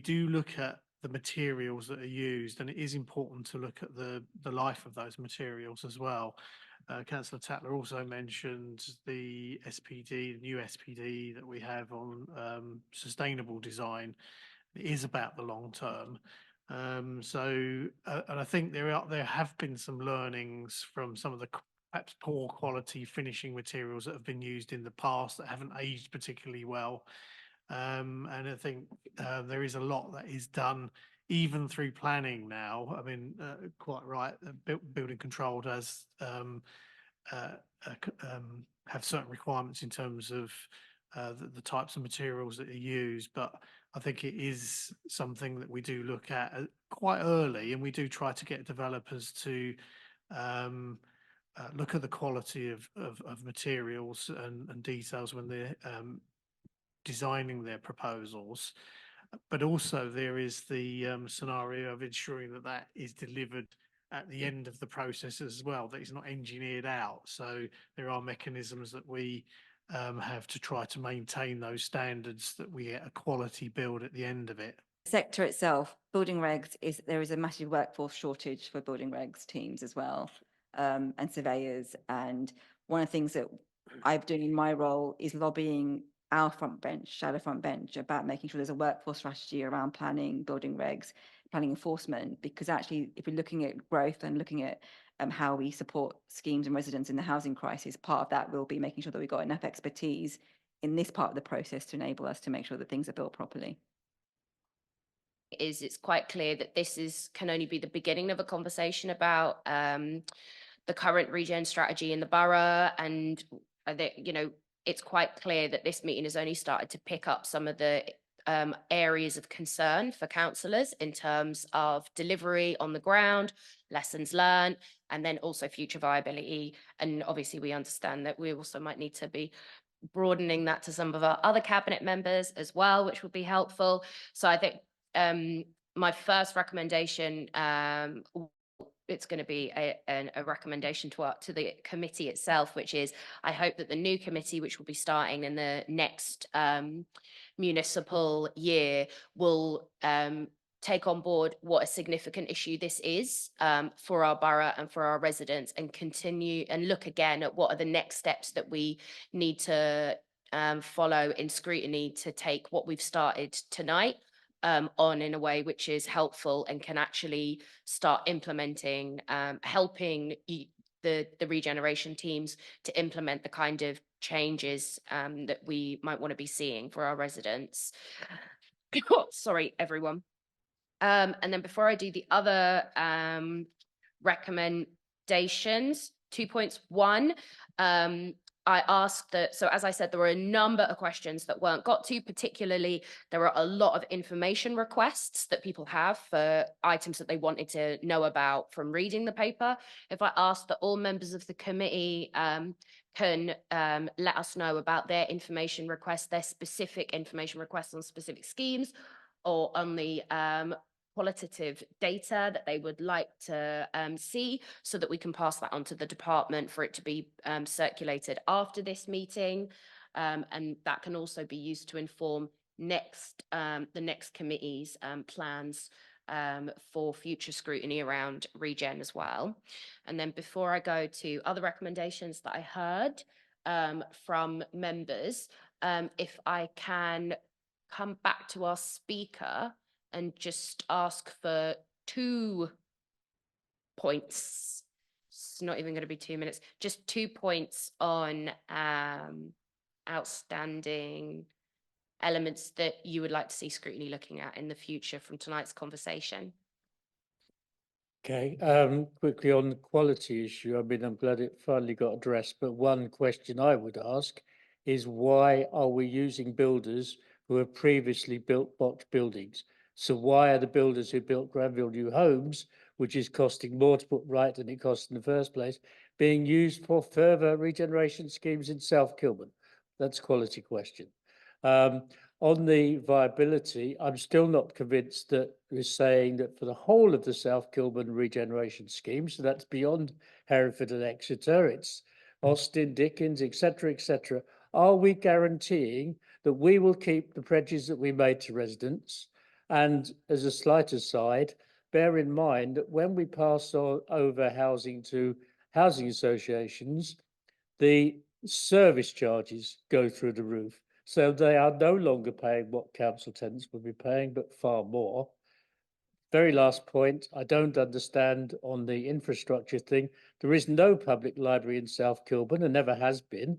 do look at the materials that are used, and it is important to look at the life of those materials as well. Councillor Tatler also mentioned the SPD, the new SPD that we have on sustainable design. It is about the long term. And I think there have been some learnings from some of the perhaps poor quality finishing materials that have been used in the past that haven't aged particularly well. And I think there is a lot that is done even through planning now. I mean, quite right, building control does have certain requirements in terms of the types of materials that are used, but I think it is something that we do look at quite early, and we do try to get developers to look at the quality of materials and details when they're designing their proposals. But also there is the scenario of ensuring that that is delivered at the end of the process as well, that it's not engineered out. So there are mechanisms that we have to try to maintain those standards, that we get a quality build at the end of it. The sector itself, building regs, there is a massive workforce shortage for building regs teams as well, and surveyors. And one of the things that I'm doing in my role is lobbying our front bench, shadow front bench, about making sure there's a workforce strategy around planning, building regs, planning enforcement, because actually if we're looking at growth and looking at how we support schemes and residents in the housing crisis, part of that will be making sure that we've got enough expertise in this part of the process to enable us to make sure that things are built properly. It's quite clear that this can only be the beginning of a conversation about the current regen strategy in the borough, and that, you know, it's quite clear that this meeting has only started to pick up some of the areas of concern for councillors in terms of delivery on the ground, lessons learned, and then also future viability. And obviously we understand that we also might need to be broadening that to some of our other cabinet members as well, which would be helpful. So I think my first recommendation, it's going to be a recommendation to the committee itself, which is I hope that the new committee, which will be starting in the next municipal year, will take on board what a significant issue this is for our borough and for our residents, and continue and look again at what are the next steps that we need to follow in scrutiny to take what we've started tonight on in a way which is helpful and can actually start implementing, helping the regeneration teams to implement the kind of changes that we might want to be seeing for our residents. Sorry, everyone. And then before I do the other recommendations, 2 points. One, I asked that, so as I said, there were a number of questions that weren't got to, particularly there are a lot of information requests that people have for items that they wanted to know about from reading the paper. If I asked that all members of the committee can let us know about their information requests, their specific information requests on specific schemes or on the qualitative data that they would like to see, so that we can pass that on to the department for it to be circulated after this meeting. And that can also be used to inform the next committee's plans for future scrutiny around regen as well. And then before I go to other recommendations that I heard from members, if I can come back to our speaker and just ask for 2 points. It's not even going to be 2 minutes, just 2 points on outstanding elements that you would like to see scrutiny looking at in the future from tonight's conversation. Okay, quickly on the quality issue, I mean, I'm glad it finally got addressed, but one question I would ask is why are we using builders who have previously built box buildings? So why are the builders who built Granville New Homes, which is costing more to put right than it cost in the first place, being used for further regeneration schemes in South Kilburn? That's a quality question. On the viability, I'm still not convinced that we're saying that for the whole of the South Kilburn regeneration scheme, so that's beyond Hereford and Exeter, it's Austin, Dickens, etc., are we guaranteeing that we will keep the pledges that we made to residents? And as a slight aside, bear in mind that when we pass over housing to housing associations, the service charges go through the roof. So they are no longer paying what council tenants would be paying, but far more. Very last point, I don't understand on the infrastructure thing. There is no public library in South Kilburn and never has been.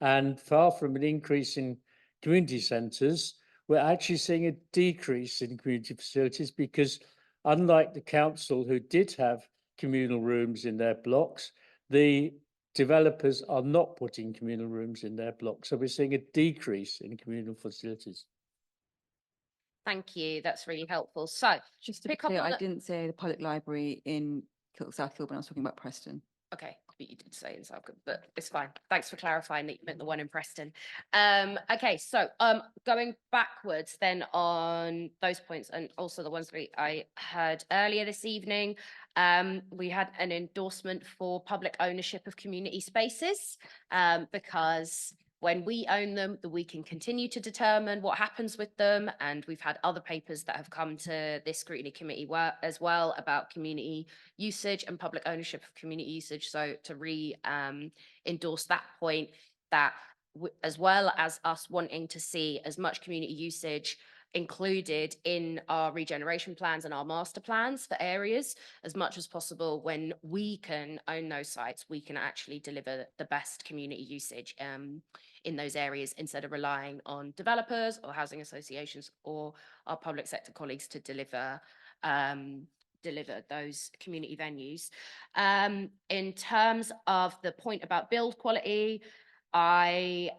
And far from an increase in community centres, we're actually seeing a decrease in community facilities because unlike the council who did have communal rooms in their blocks, the developers are not putting communal rooms in their blocks. So we're seeing a decrease in communal facilities. Thank you. That's really helpful. So Just to be pick up clear, on I the- didn't say the public library in South Kilburn, I was talking about Preston. Okay, but you did say in South, but it's fine. Thanks for clarifying that you meant the one in Preston. Okay, so going backwards then on those points and also the ones I heard earlier this evening, we had an endorsement for public ownership of community spaces because when we own them, we can continue to determine what happens with them. And we've had other papers that have come to this scrutiny committee as well about community usage and public ownership of community usage. So to endorse that point, that as well as us wanting to see as much community usage included in our regeneration plans and our master plans for areas as much as possible. When we can own those sites, we can actually deliver the best community usage in those areas instead of relying on developers or housing associations or our public sector colleagues to deliver those community venues. In terms of the point about build quality, I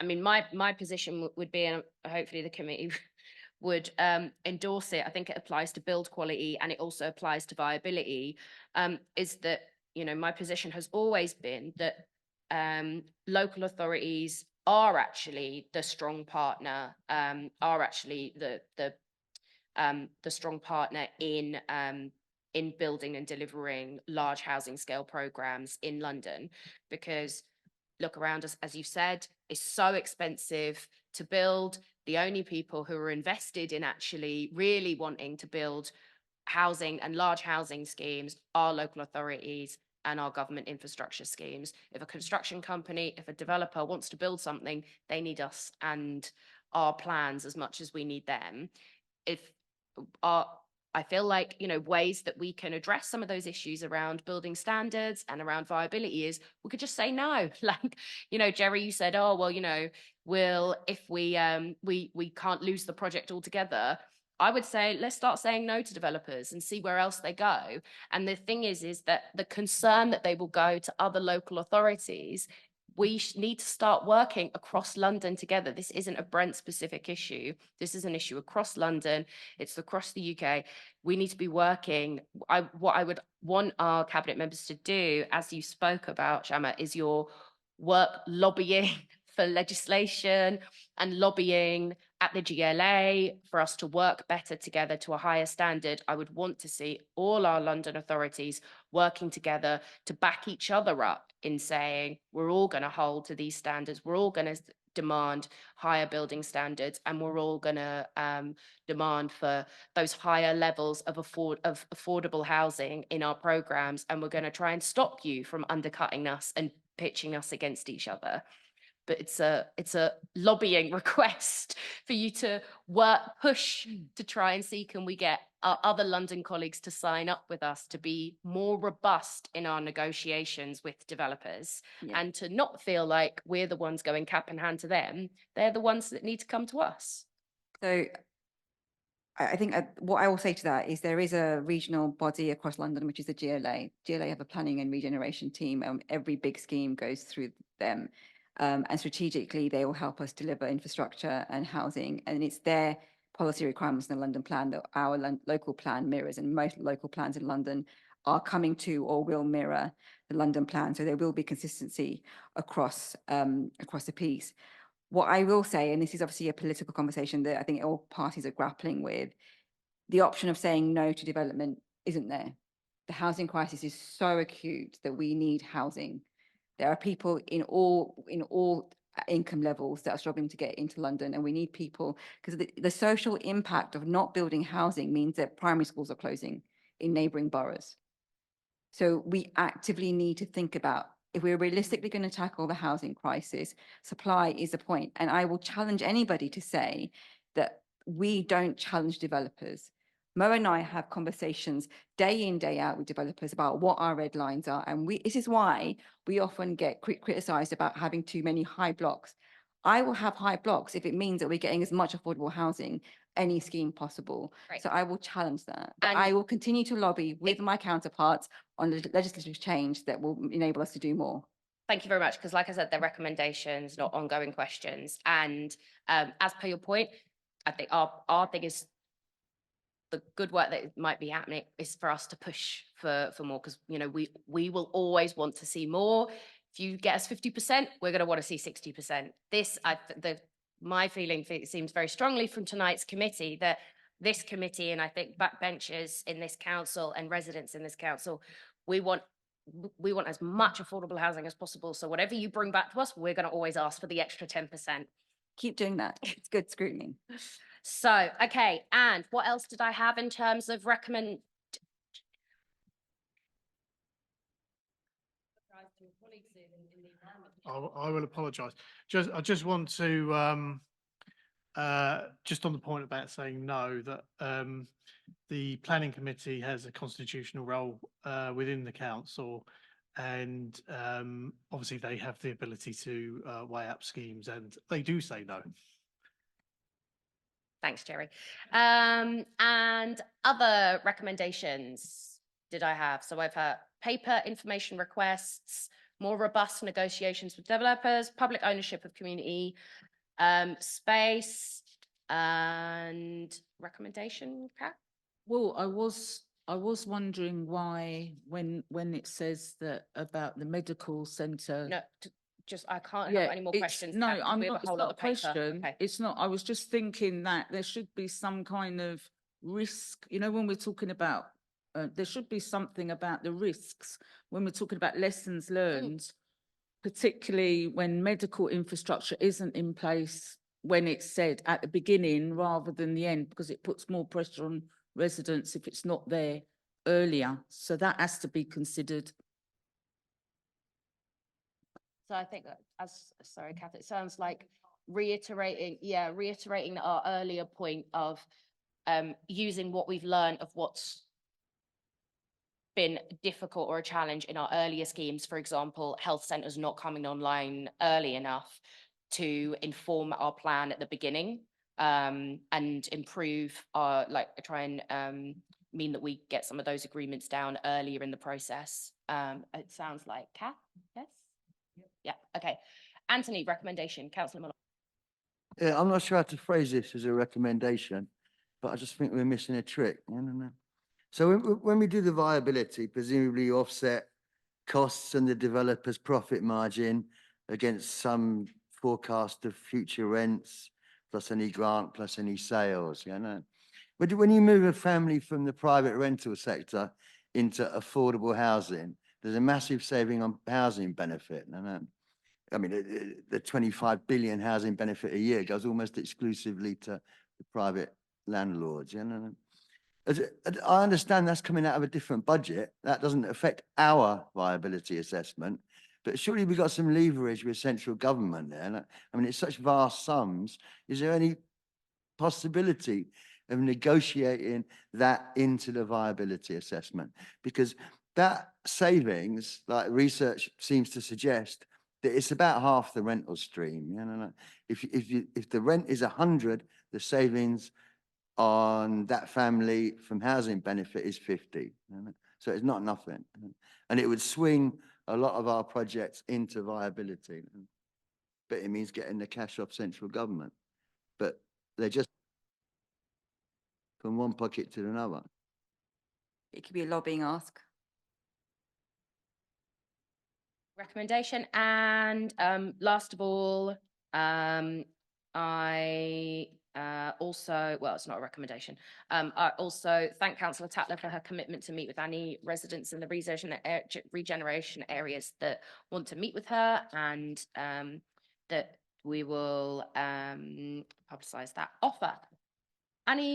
mean, my position would be, and hopefully the committee would endorse it. I think it applies to build quality and it also applies to viability. Is that, you know, my position has always been that local authorities are actually the strong partner, are actually the strong partner in building and delivering large housing scale programs in London, because look around us, as you said, it's so expensive to build. The only people who are invested in actually really wanting to build housing and large housing schemes are local authorities and our government infrastructure schemes. If a construction company, if a developer wants to build something, they need us and our plans as much as we need them. I feel like, you know, ways that we can address some of those issues around building standards and around viability is we could just say no. Like, you know, Jerry, you said, oh, well, you know, if we can't lose the project altogether. I would say, let's start saying no to developers and see where else they go. And the thing is that the concern that they will go to other local authorities we need to start working across London together. This isn't a Brent specific issue. This is an issue across London. It's across the UK. We need to be working. What I would want our cabinet members to do, as you spoke about, Shama, is your work lobbying for legislation and lobbying at the GLA for us to work better together to a higher standard. I would want to see all our London authorities working together to back each other up in saying we're all going to hold to these standards, we're all going to demand higher building standards, and we're all going to demand for those higher levels of affordable housing in our programs, and we're going to try and stop you from undercutting us and pitching us against each other. But it's a lobbying request for you to push to try and see, can we get our other London colleagues to sign up with us to be more robust in our negotiations with developers, and to not feel like we're the ones going cap in hand to them. They're the ones that need to come to us. So I think what I will say to that is there is a regional body across London, which is the GLA. GLA have a planning and regeneration team, and every big scheme goes through them. And strategically, they will help us deliver infrastructure and housing. And it's their policy requirements in the London plan that our local plan mirrors, and most local plans in London are coming to or will mirror the London plan. So there will be consistency across the piece. What I will say, and this is obviously a political conversation that I think all parties are grappling with, the option of saying no to development isn't there. The housing crisis is so acute that we need housing. There are people in all income levels that are struggling to get into London, and we need people, because the social impact of not building housing means that primary schools are closing in neighbouring boroughs. So we actively need to think about, if we're realistically going to tackle the housing crisis, supply is the point. And I will challenge anybody to say that we don't challenge developers. Mo and I have conversations day in, day out with developers about what our red lines are. And this is why we often get criticised about having too many high blocks. I will have high blocks if it means that we're getting as much affordable housing, any scheme possible. Right. So I will challenge that. But And I will continue to lobby with my counterparts on the legislative change that will enable us to do more. thank you very much, because like I said, they're recommendations, not ongoing questions. And as per your point, I think our thing is the good work that might be happening is for us to push for more, because we will always want to see more. If you get us 50%, we're going to want to see 60%. My feeling seems very strongly from tonight's committee that this committee, and I think backbenchers in this council and residents in this council, we want as much affordable housing as possible. So whatever you bring back to us, we're going to always ask for the extra 10%. Keep doing that. It's good scrutiny. So, okay. And what else did I have in terms of recommend? I will apologise. I just want to just on the point about saying no, that the planning committee has a constitutional role within the council, and obviously they have the ability to weigh up schemes, and they do say no. Thanks, Jerry. And other recommendations did I have? So I've had paper information requests, more robust negotiations with developers, public ownership of community space, and recommendation, Kat? Well, I was wondering why when it says that about the medical centre. No, I can't have any more questions. No, Kat, 'cause I'm we have not, a whole it's lot not a of paper. question. Okay. It's not, I was just thinking that there should be some kind of risk, when we're talking about, there should be something about the risks when we're talking about lessons learned, particularly when medical infrastructure isn't in place when it's said at the beginning rather than the end, because it puts more pressure on residents if it's not there earlier. So that has to be considered. So I think sorry, Kath, it sounds like reiterating our earlier point of using what we've learned of what's been difficult or a challenge in our earlier schemes, for example, health centres not coming online early enough to inform our plan at the beginning, and improve try and mean that we get some of those agreements down earlier in the process. It sounds like Kath, yes? Yeah, okay. Anthony, recommendation, councillor Muller. Yeah, I'm not sure how to phrase this as a recommendation, but I just think we're missing a trick. I don't know. So when we do the viability, presumably you offset costs and the developer's profit margin against some forecast of future rents, plus any grant, plus any sales, you know. But when you move a family from the private rental sector into affordable housing, there's a massive saving on housing benefit. You know? I mean, the 25 billion housing benefit a year goes almost exclusively to the private landlords. You know? I understand that's coming out of a different budget. That doesn't affect our viability assessment, but surely we've got some leverage with central government there. I mean, it's such vast sums. Is there any possibility of negotiating that into the viability assessment? Because that savings, like research seems to suggest, that it's about half the rental stream. You know, if the rent is 100, the savings on that family from housing benefit is 50. You know? So it's not nothing. And it would swing a lot of our projects into viability. But it means getting the cash off central government. But they're just from one pocket to another. It could be a lobbying ask. Recommendation. And last of all, I also, well, it's not a recommendation. I also thank Councillor Tatler for her commitment to meet with any residents in the regeneration areas that want to meet with her, and that we will publicise that offer. Any